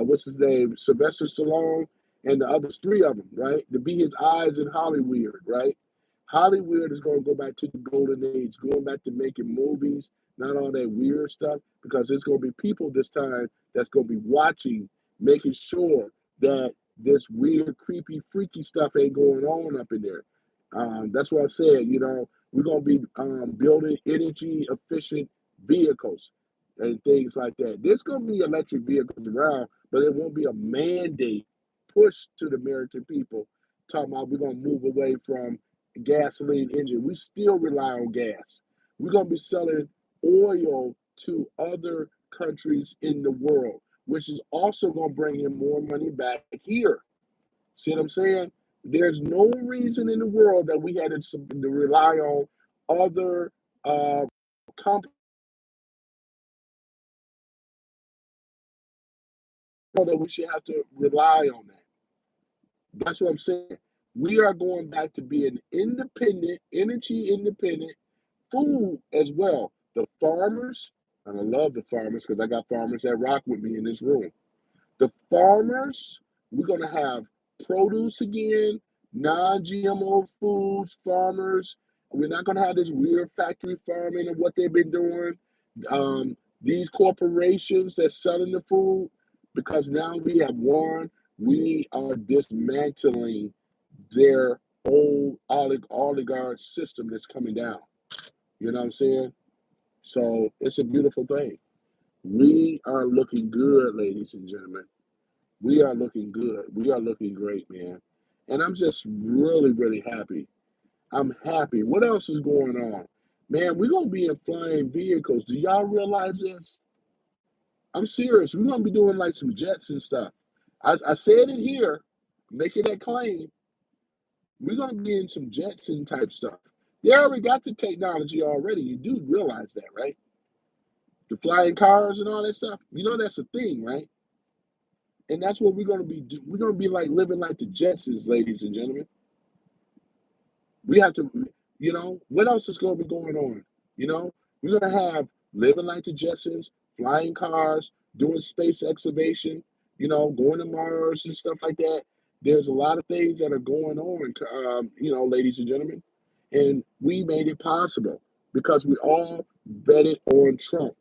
[SPEAKER 1] what's his name, Sylvester Stallone, and the others, three of them, right, to be his eyes in Hollywood, right? Hollywood is going to go back to the golden age, going back to making movies, not all that weird stuff, because there's going to be people this time that's going to be watching, making sure that this weird, creepy, freaky stuff ain't going on up in there. That's what I said, we're going to be building energy efficient vehicles and things like that. There's going to be electric vehicles around, but it won't be a mandate push to the American people talking about we're going to move away from gasoline engine. We still rely on gas. We're going to be selling oil to other countries in the world, which is also going to bring in more money back here. See what I'm saying? There's no reason in the world that we had to rely on other companies, that we should have to rely on that. That's what I'm saying. We are going back to being independent, energy independent, food as well. The farmers, and I love the farmers because I got farmers that rock with me in this room. The farmers, we're going to have produce again, non-GMO foods, farmers. We're not going to have this weird factory farming and what they've been doing. these corporations that's selling the food, because now we have won, we are dismantling their old oligarch system that's coming down. You know what I'm saying? So it's a beautiful thing. We are looking good, ladies and gentlemen. We are looking good. We are looking great, man. And I'm just really, really happy. I'm happy. What else is going on? Man, we're going to be in flying vehicles. Do y'all realize this? I'm serious. We're going to be doing like some jets and stuff. I said it here, making that claim. We're going to be in some Jetson type stuff. They already got the technology already. You do realize that, right? The flying cars and all that stuff. You know that's a thing, right? And that's what we're going to be doing. We're going to be like living like the Jetsons, ladies and gentlemen. We have to, what else is going to be going on? We're going to have living like the Jetsons, flying cars, doing space excavation, going to Mars and stuff like that. There's a lot of things that are going on, ladies and gentlemen. And we made it possible because we all betted on Trump.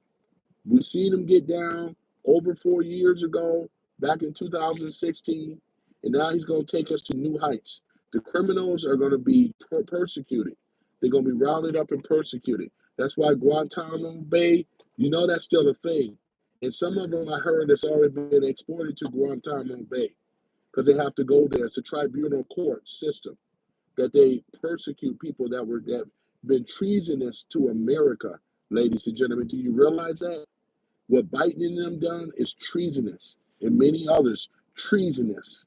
[SPEAKER 1] We seen him get down over 4 years ago, back in 2016, and now he's going to take us to new heights. The criminals are going to be persecuted. They're going to be rounded up and persecuted. That's why Guantanamo Bay, that's still a thing. And some of them I heard that's already been exported to Guantanamo Bay because they have to go there. It's a tribunal court system that they persecute people that been treasonous to America, ladies and gentlemen. Do you realize that? What Biden and them done is treasonous, and many others treasonous.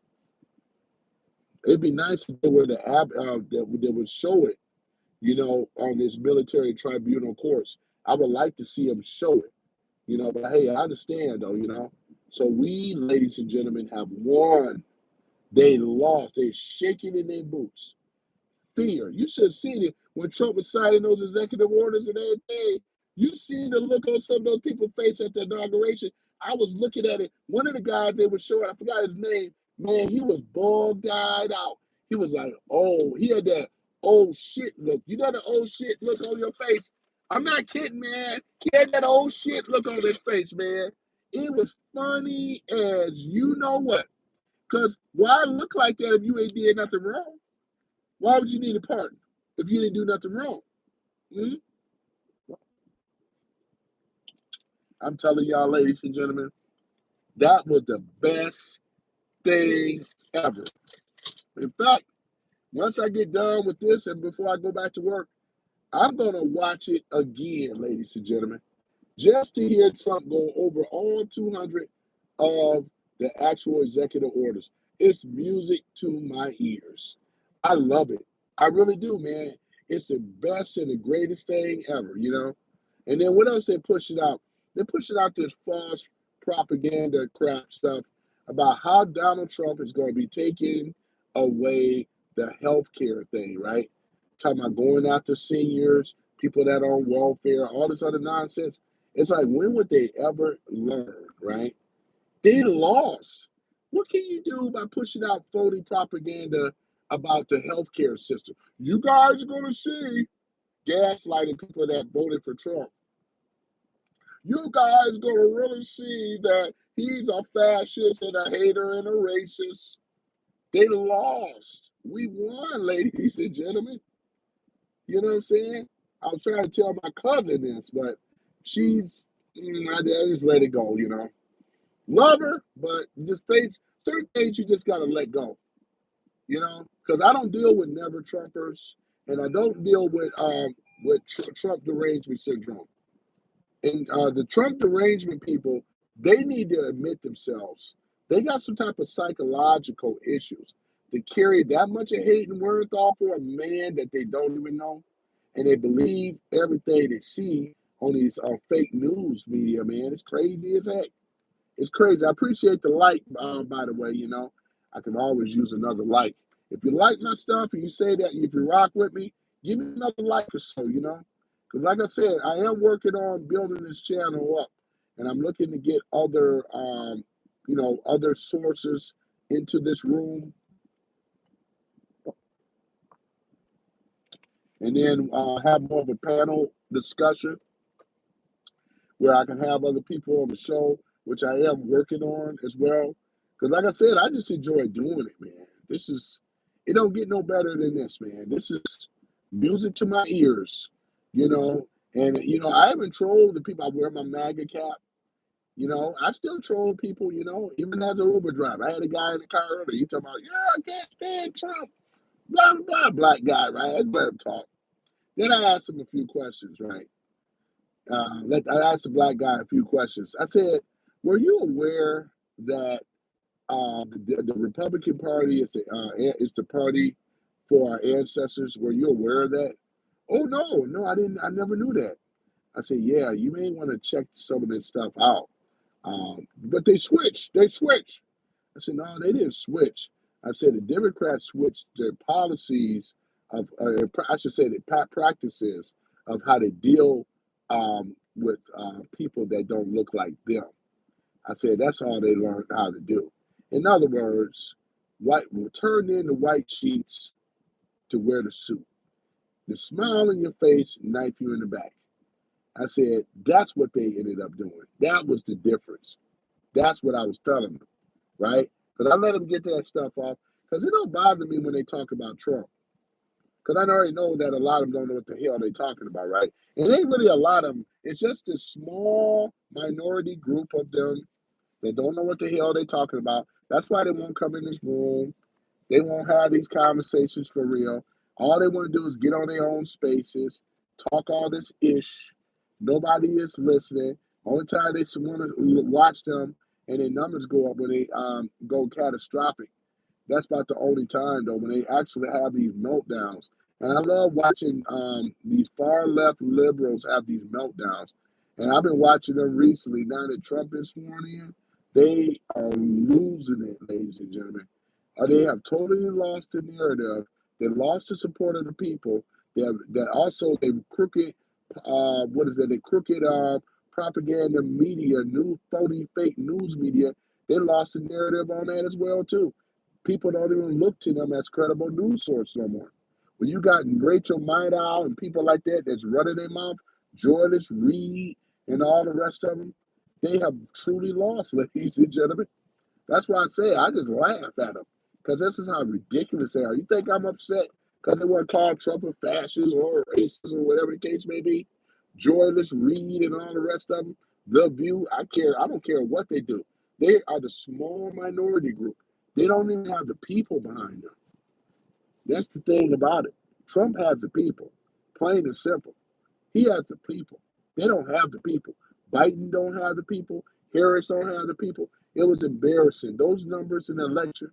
[SPEAKER 1] It'd be nice if there were the app that would show it, on this military tribunal course. I would like to see them show it, But hey, I understand though. So we, ladies and gentlemen, have won. They lost. They're shaking in their boots. Fear. You should have seen it when Trump was signing those executive orders and everything. You seen the look on some of those people's face at the inauguration. I was looking at it. One of the guys they were showing, I forgot his name. Man, he was bug-eyed out. He was like, oh, he had that old shit look. You know the old shit look on your face? I'm not kidding, man. He had that old shit look on his face, man. It was funny as you know what. Because why look like that if you ain't did nothing wrong? Why would you need a pardon if you didn't do nothing wrong? Hmm? I'm telling y'all, ladies and gentlemen, that was the best thing ever. In fact, once I get done with this and before I go back to work, I'm going to watch it again, ladies and gentlemen, just to hear Trump go over all 200 of the actual executive orders. It's music to my ears. I love it. I really do, man. It's the best and the greatest thing ever. And then what else they pushing out? They're pushing out this false propaganda crap stuff about how Donald Trump is going to be taking away the health care thing, right? Talking about going after seniors, people that are on welfare, all this other nonsense. It's like, when would they ever learn, right? They lost. What can you do by pushing out phony propaganda about the healthcare system? You guys are going to see gaslighting people that voted for Trump. You guys going to really see that he's a fascist and a hater and a racist. They lost. We won, ladies and gentlemen. You know what I'm saying? I was trying to tell my cousin this, but I just let it go. Love her, but certain things you just gotta let go, because I don't deal with never Trumpers, and I don't deal with Trump derangement syndrome. And the Trump derangement people, they need to admit themselves. They got some type of psychological issues. They carry that much of hate and wherewithal for a man that they don't even know, and they believe everything they see on these fake news media. Man, it's crazy as heck. It's crazy. I appreciate the like, by the way. I can always use another like. If you like my stuff and you say that, if you rock with me, give me another like or so. Because like I said, I am working on building this channel up, and I'm looking to get other sources into this room, and then have more of a panel discussion. where I can have other people on the show, which I am working on as well. Because, like I said, I just enjoy doing it, man. It don't get no better than this, man. This is music to my ears, you know. And, I haven't trolled the people. I wear my MAGA cap. I still troll people, even as an Uber driver. I had a guy in the car earlier. He talking about, yeah, I can't stand Trump, blah, blah, blah, black guy, right? I just let him talk. Then I asked him a few questions, right? I asked the black guy a few questions. I said, were you aware that the Republican Party is the party for our ancestors? Were you aware of that? Oh, no, I didn't. I never knew that. I said, yeah, you may want to check some of this stuff out. But they switched. They switched. I said, no, they didn't switch. I said the Democrats switched their policies of, I should say, the practices of how to deal with people that don't look like them. I said that's all they learned how to do. In other words, white turn in the white sheets to wear the suit. The smile in your face, knife you in the back. I said that's what they ended up doing. That was the difference. That's what I was telling them, right? Because I let them get that stuff off. Because it don't bother me when they talk about Trump. Because I already know that a lot of them don't know what the hell they're talking about, right? And it ain't really a lot of them. It's just a small minority group of them that don't know what the hell they're talking about. That's why they won't come in this room. They won't have these conversations for real. All they want to do is get on their own spaces, talk all this ish. Nobody is listening. Only time they want to watch them and their numbers go up when they go catastrophic. That's about the only time though when they actually have these meltdowns. And I love watching these far left liberals have these meltdowns. And I've been watching them recently. Now that Trump is sworn in, they are losing it, ladies and gentlemen. They have totally lost the narrative. They lost the support of the people. That also they crooked. What is that? They crooked propaganda media, new phony fake news media. They lost the narrative on that as well too. People don't even look to them as credible news source no more. When you got Rachel Maddow and people like that that's running their mouth, Joyless Reed and all the rest of them, they have truly lost, ladies and gentlemen. That's why I say I just laugh at them because this is how ridiculous they are. You think I'm upset because they want to call Trump a fascist or racist or whatever the case may be? Joyless Reed and all the rest of them, The View, I care. I don't care what they do. They are the small minority group. They don't even have the people behind them. That's the thing about it. Trump has the people, plain and simple. He has the people. They don't have the people. Biden don't have the people. Harris don't have the people. It was embarrassing. Those numbers in the election.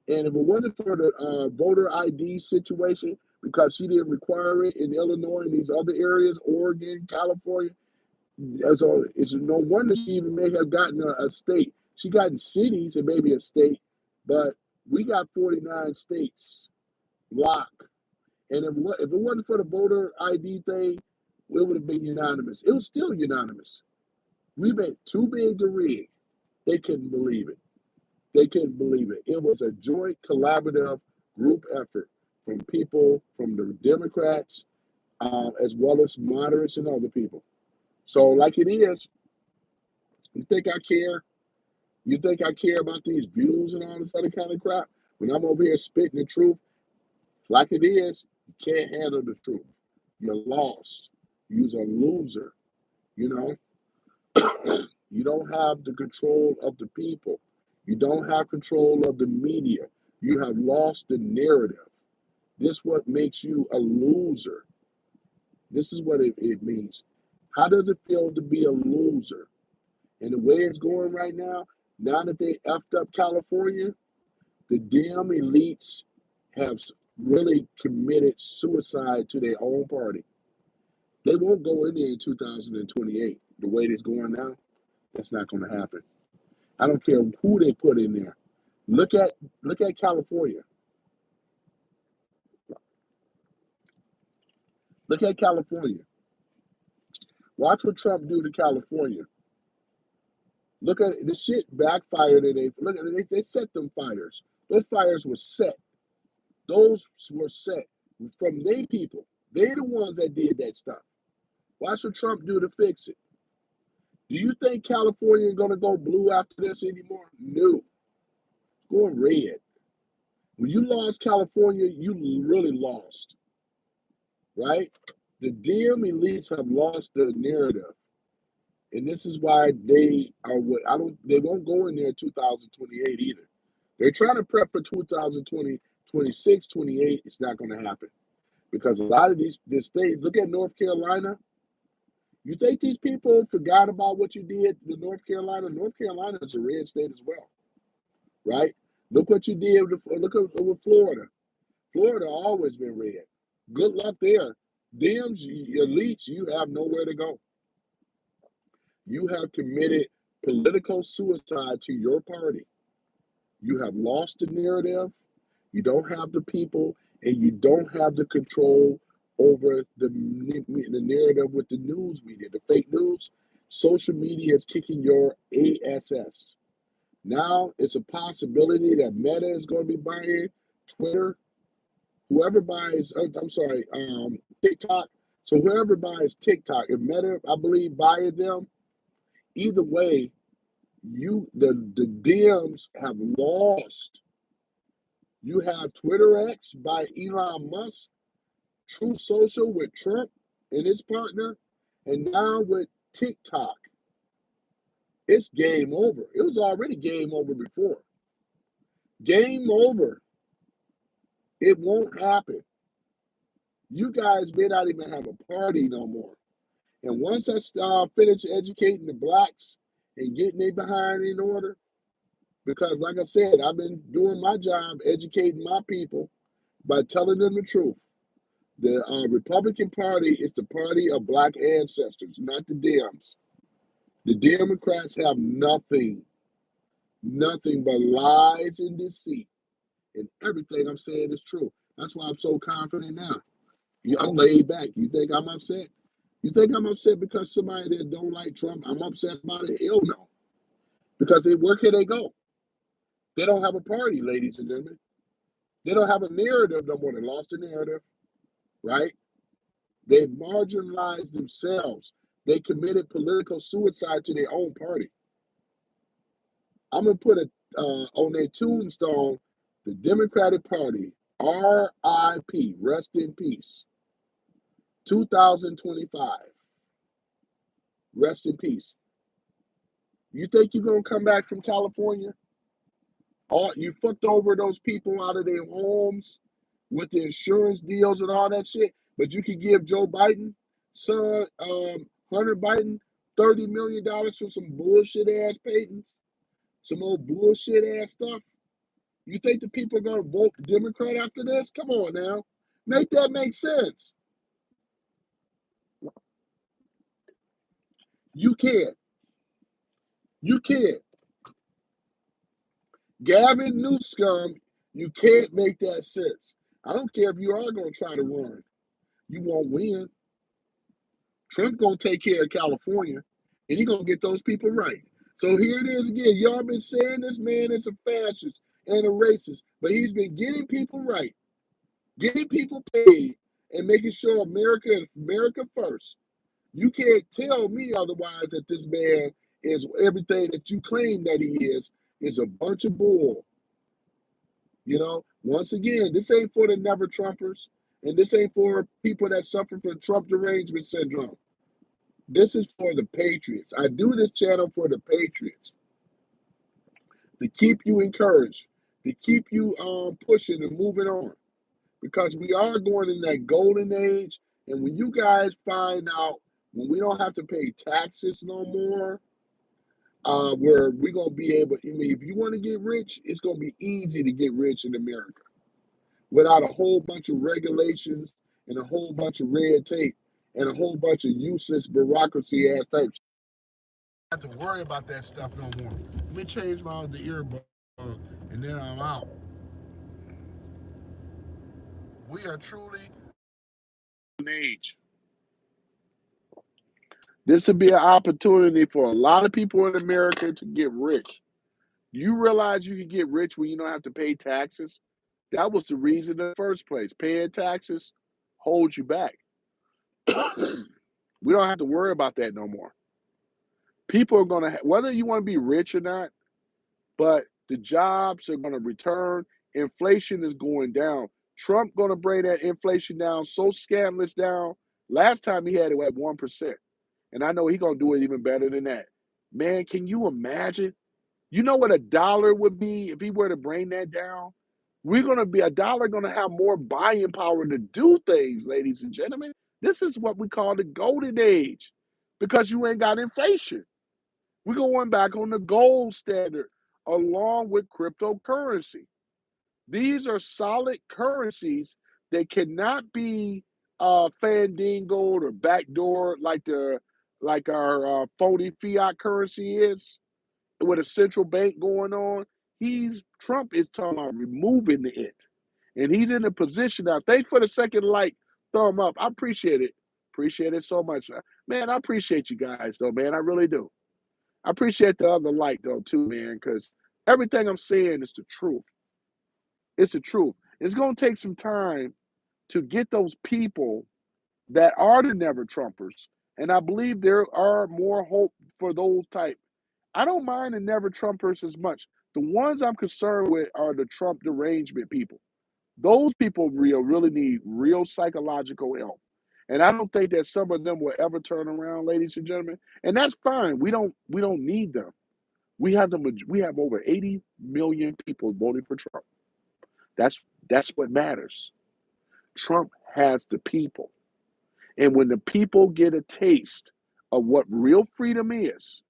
[SPEAKER 1] And if it wasn't for the voter ID situation, because she didn't require it in Illinois and these other areas, Oregon, California, so it's no wonder she even may have gotten a state. She got in cities and maybe a state, but we got 49 states locked. And if it wasn't for the voter ID thing, it would have been unanimous. It was still unanimous. We made too big to rig. They couldn't believe it. They couldn't believe it. It was a joint collaborative group effort from people from the Democrats as well as moderates and other people. So, like it is, you think I care? You think I care about these views and all this other kind of crap? When I'm over here spitting the truth, like it is, you can't handle the truth. You're lost. You're a loser. You know, you don't have the control of the people. You don't have control of the media. You have lost the narrative. This what makes you a loser. This is what it means. How does it feel to be a loser? And the way it's going right now that they effed up California, the damn elites have really committed suicide to their own party. They won't go in there in 2028. The way it's going now, that's not going to happen. I don't care who they put in there. Look at California. Look at California. Watch what Trump do to California. Look at the shit backfired and they set them fires. Those fires were set. Those were set from their people. They're the ones that did that stuff. Watch what Trump do to fix it. Do you think California is going to go blue after this anymore? No, going red. When you lost California, you really lost, right? The DM elites have lost the narrative, and this is why they are what I don't. They won't go in there in 2028 either. They're trying to prep for 2020, 26, 28. It's not going to happen because a lot of this states. Look at North Carolina. You think these people forgot about what you did to North Carolina? North Carolina is a red state as well, right? Look what you did. Look at with Florida. Florida always been red. Good luck there. Dems, elites, you have nowhere to go. You have committed political suicide to your party. You have lost the narrative. You don't have the people, and you don't have the control over the narrative with the news media, the fake news. Social media is kicking your ass. Now it's a possibility that Meta is going to be buying Twitter. Whoever buys, I'm sorry, TikTok. So whoever buys TikTok, if Meta, I believe, buying them, either way, the DMs have lost. You have Twitter X by Elon Musk, True Social with Trump and his partner, and now with TikTok. It's game over. It was already game over before. Game over. It won't happen. You guys may not even have a party no more. And once I finish educating the blacks and getting they behind in order, because like I said, I've been doing my job educating my people by telling them the truth. The Republican Party is the party of black ancestors, not the Dems. The Democrats have nothing but lies and deceit. And everything I'm saying is true. That's why I'm so confident now. I'm laid back. You think I'm upset? You think I'm upset because somebody that don't like Trump, I'm upset about it? Hell no. Because where can they go? They don't have a party, ladies and gentlemen. They don't have a narrative no more. They lost the narrative, right? They marginalized themselves. They committed political suicide to their own party. I'm going to put on their tombstone, the Democratic Party, RIP, rest in peace, 2025, rest in peace. You think you're going to come back from California? You fucked over those people out of their homes with the insurance deals and all that shit, but you could give Joe Biden, son, Hunter Biden, $30 million for some bullshit ass patents, some old bullshit ass stuff. You think the people are going to vote Democrat after this? Come on now. Make that make sense. You can't. You can't. Gavin Newsom, you can't make that sense. I don't care if you are going to try to run. You won't win. Trump going to take care of California, and he's going to get those people right. So here it is again. Y'all been saying this man is a fascist and a racist, but he's been getting people right, getting people paid, and making sure America is America first. You can't tell me otherwise that this man is everything that you claim that he is a bunch of bull. You know, once again, this ain't for the never Trumpers, and this ain't for people that suffer from Trump derangement syndrome. This is for the patriots. I do this channel for the patriots to keep you encouraged, to keep you pushing and moving on, because we are going in that golden age. And when you guys find out when we don't have to pay taxes no more, where we're gonna be able. I mean, if you want to get rich, it's gonna be easy to get rich in America without a whole bunch of regulations and a whole bunch of red tape and a whole bunch of useless bureaucracy ass type. I don't have to worry about that stuff no more. Let me change my the earbud and then I'm out. We are truly an age. This would be an opportunity for a lot of people in America to get rich. You realize you can get rich when you don't have to pay taxes? That was the reason in the first place. Paying taxes holds you back. We don't have to worry about that no more. People are going to, whether you want to be rich or not, but the jobs are going to return. Inflation is going down. Trump going to bring that inflation down so scandalous down. Last time he had it at 1%. And I know he's going to do it even better than that. Man, can you imagine? You know what a dollar would be if he were to bring that down? We're going to be a dollar going to have more buying power to do things, ladies and gentlemen. This is what we call the golden age because you ain't got inflation. We're going back on the gold standard along with cryptocurrency. These are solid currencies. They cannot be fandangled or backdoored like our phony fiat currency is with a central bank going on. Trump is talking about removing it, and he's in a position now. Thanks for the second like thumb up. I appreciate it so much, man. I appreciate you guys though, man. I really do. I appreciate the other like though too, man, because everything I'm saying is the truth. It's the truth. It's going to take some time to get those people that are the never Trumpers, and I believe there are more hope for those type. I don't mind the never Trumpers as much. The ones I'm concerned with are the Trump derangement people. Those people really need real psychological help. And I don't think that some of them will ever turn around, ladies and gentlemen. And that's fine. We don't need them. We have over 80 million people voting for Trump. That's that's what matters. Trump has the people. And when the people get a taste of what real freedom is,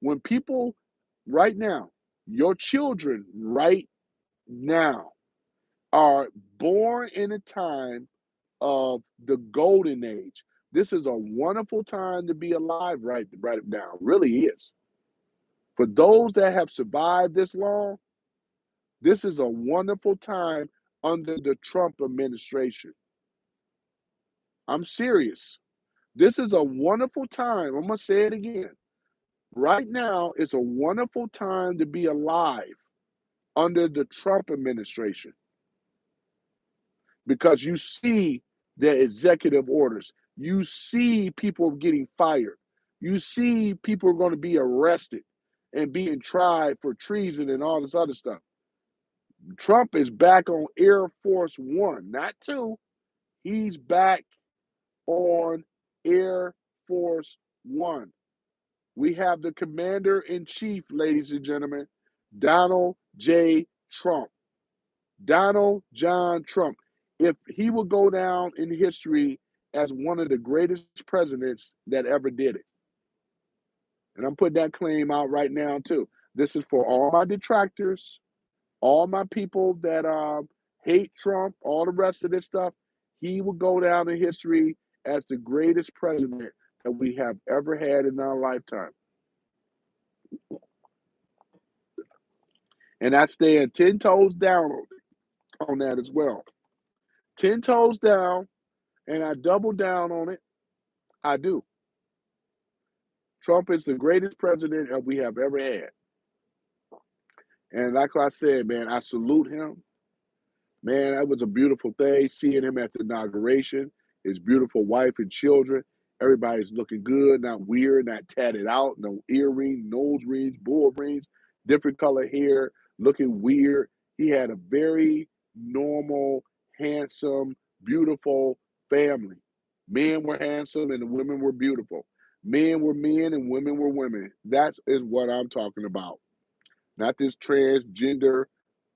[SPEAKER 1] when people right now, your children right now are born in a time of the golden age. This is a wonderful time to be alive right now. Really is. For those that have survived this long, this is a wonderful time under the Trump administration. I'm serious. This is a wonderful time. I'm going to say it again. Right now, it's a wonderful time to be alive under the Trump administration because you see the executive orders. You see people getting fired. You see people are going to be arrested and being tried for treason and all this other stuff. Trump is back on Air Force One, not two. He's back on Air Force One. We have the commander in chief, ladies and gentlemen, Donald J. Trump. Donald John Trump. If he will go down in history as one of the greatest presidents that ever did it. And I'm putting that claim out right now, too. This is for all my detractors, all my people that hate Trump, all the rest of this stuff. He will go down in history as the greatest president that we have ever had in our lifetime. And I stand 10 toes down on that as well. 10 toes down, and I double down on it. I do. Trump is the greatest president that we have ever had. And like I said, man, I salute him. Man, that was a beautiful thing, seeing him at the inauguration, his beautiful wife and children. Everybody's looking good, not weird, not tatted out, no earrings, nose rings, bull rings, different color hair, looking weird. He had a very normal, handsome, beautiful family. Men were handsome and the women were beautiful. Men were men and women were women. That is what I'm talking about. Not this transgender,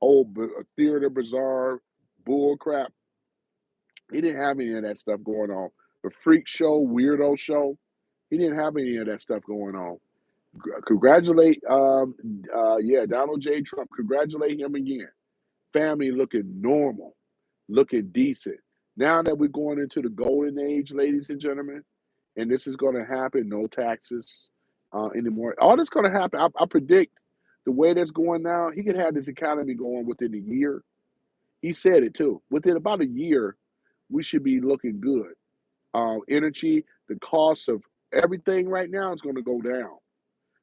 [SPEAKER 1] old theater bizarre bull crap. He didn't have any of that stuff going on. The freak show, weirdo show. He didn't have any of that stuff going on. Congratulate, Donald J. Trump. Congratulate him again. Family looking normal, looking decent. Now that we're going into the golden age, ladies and gentlemen, and this is going to happen, no taxes anymore. All this going to happen. I predict the way that's going now, he could have this economy going within a year. He said it too. Within about a year, we should be looking good. Energy, the cost of everything right now is going to go down.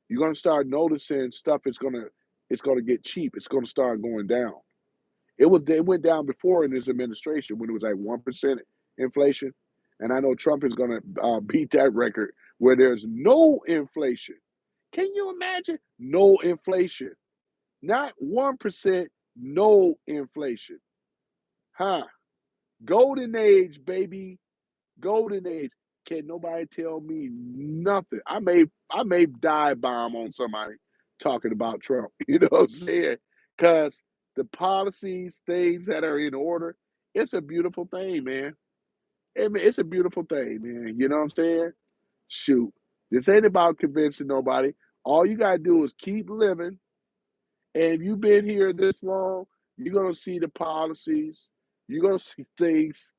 [SPEAKER 1] You're going to start noticing stuff is going to get cheap. It's going to start going down. It went down before in this administration when it was like 1% inflation, and I know Trump is going to beat that record where there's no inflation. Can you imagine? No inflation. Not 1%, no inflation. Huh? Golden age, baby. Golden age. Can nobody tell me nothing? I may dive bomb on somebody talking about Trump. You know what I'm saying? Because the policies, things that are in order, it's a beautiful thing, man. I mean, it's a beautiful thing, man. You know what I'm saying? Shoot. This ain't about convincing nobody. All you gotta do is keep living. And if you've been here this long, you're gonna see the policies. You're gonna see things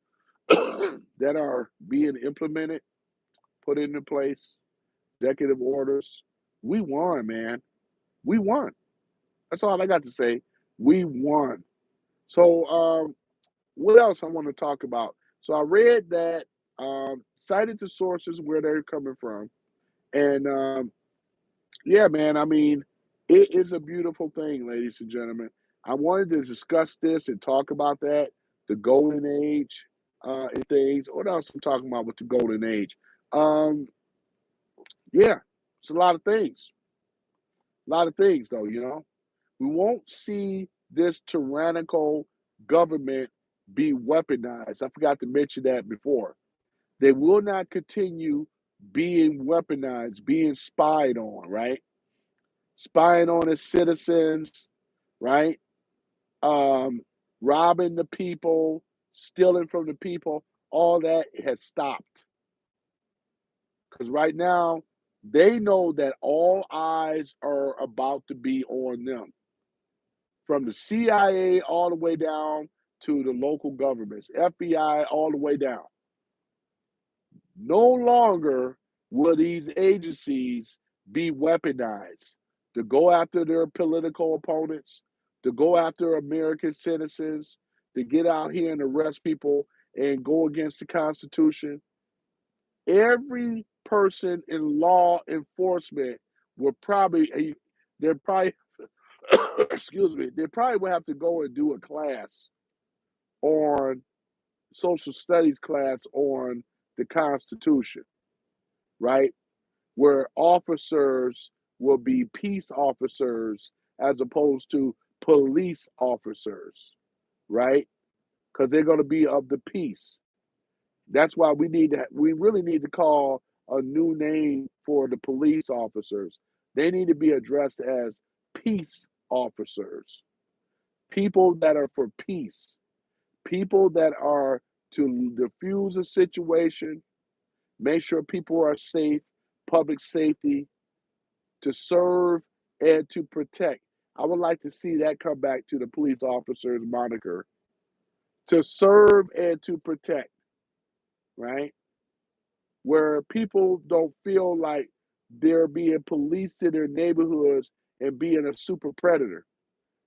[SPEAKER 1] that are being implemented, put into place, executive orders. We won, man. We won. That's all I got to say. We won. So, what else I want to talk about? So I read that, cited the sources where they're coming from, and yeah, man. I mean, it is a beautiful thing, ladies and gentlemen. I wanted to discuss this and talk about that, the golden age, and things. What else I'm talking about with the golden age? Um, yeah, it's a lot of things. A lot of things, though. We won't see this tyrannical government be weaponized. I forgot to mention that before. They will not continue being weaponized, being spied on, right? Spying on its citizens, right? Um, Robbing the people, stealing from the people, all that has stopped. Because right now, they know that all eyes are about to be on them, from the CIA all the way down to the local governments, FBI all the way down. No longer will these agencies be weaponized to go after their political opponents, to go after American citizens, to get out here and arrest people and go against the Constitution. Every person in law enforcement will probably, they're probably, excuse me, they probably will have to go and do a class on social studies class on the Constitution, right? Where officers will be peace officers as opposed to police officers, right? Because they're going to be of the peace. That's why we really need to call a new name for the police officers. They need to be addressed as peace officers, people that are for peace, people that are to diffuse a situation, make sure people are safe, public safety, to serve and to protect. I would like to see that come back to the police officers moniker, to serve and to protect, right? Where people don't feel like they're being policed in their neighborhoods and being a super predator.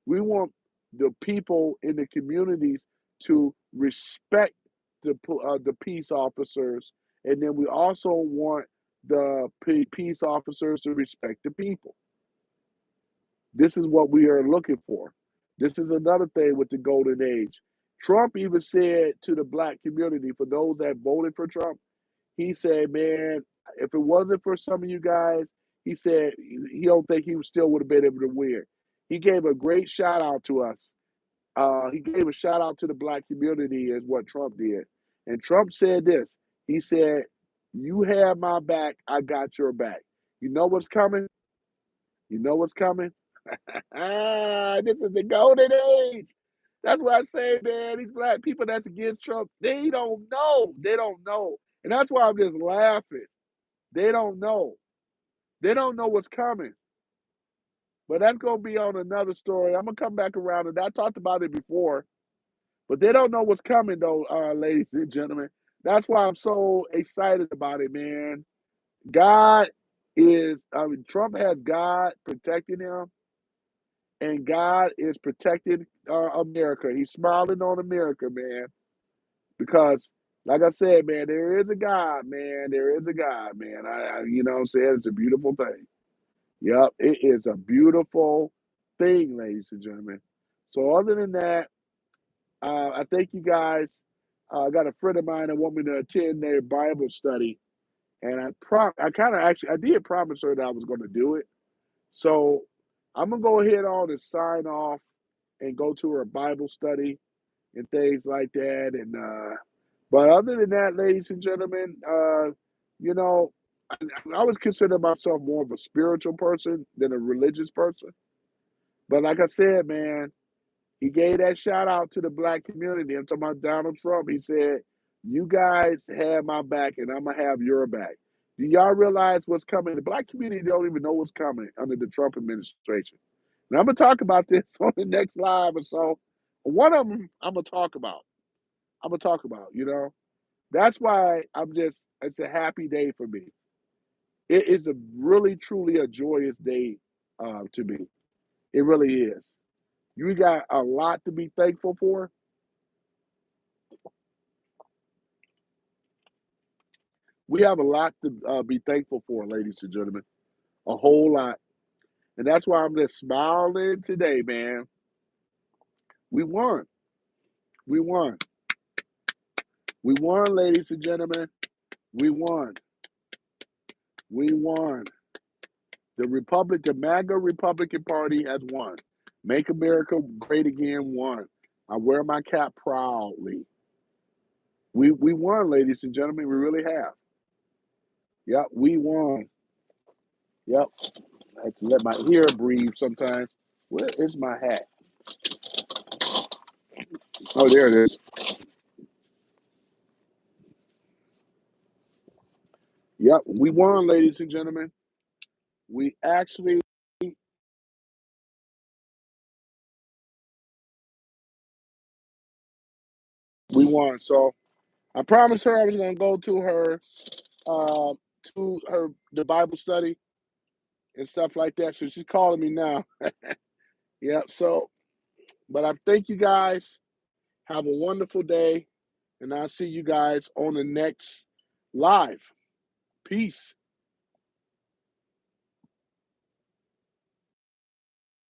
[SPEAKER 1] We want the people in the communities to respect the peace officers, and then we also want the peace officers to respect the people. This is what we are looking for. This is another thing with the golden age. Trump even said to the black community, for those that voted for Trump, he said, "Man, if it wasn't for some of you guys," he said he don't think he still would have been able to win. He gave a great shout out to us. He gave a shout out to the black community as what Trump did. And Trump said this. He said, "You have my back, I got your back. You know what's coming? You know what's coming? This is the golden age." That's what I say, man. These black people that's against Trump, they don't know. They don't know. And that's why I'm just laughing. They don't know. They don't know what's coming. But that's going to be on another story. I'm going to come back around and I talked about it before. But they don't know what's coming, though, ladies and gentlemen. That's why I'm so excited about it, man. Trump has God protecting him, and God is protecting America. He's smiling on America, man, because, like I said, man, there is a God, man. There is a God, man. You know what I'm saying? It's a beautiful thing. Yep, it is a beautiful thing, ladies and gentlemen. So, other than that, I thank you guys. I got a friend of mine that want me to attend their Bible study, and I kind of actually I did promise her that I was going to do it. So I'm gonna go ahead on and sign off and go to her Bible study and things like that. And but other than that, ladies and gentlemen, you know, I always consider myself more of a spiritual person than a religious person. But like I said, man, he gave that shout out to the black community. I'm talking about Donald Trump. He said, "You guys have my back, and I'm gonna have your back." Do y'all realize what's coming? The black community don't even know what's coming under the Trump administration. Now I'm gonna talk about this on the next live or so. One of them I'm gonna talk about. I'm gonna talk about. That's why I'm just. It's a happy day for me. It is a really, truly a joyous day to me. It really is. You got a lot to be thankful for. We have a lot to be thankful for, ladies and gentlemen. A whole lot. And that's why I'm just smiling today, man. We won. We won. We won, ladies and gentlemen. We won. We won. The MAGA Republican Party has won. Make America Great Again won. I wear my cap proudly. We won, ladies and gentlemen. We really have. Yep, we won. Yep. I have to let my ear breathe sometimes. Where is my hat? Oh, there it is. Yep, we won, ladies and gentlemen. We actually we won. So I promised her I was going to go uh, to her the Bible study and stuff like that. So she's calling me now. Yep. So, but I thank you guys. Have a wonderful day, and I'll see you guys on the next live. Peace.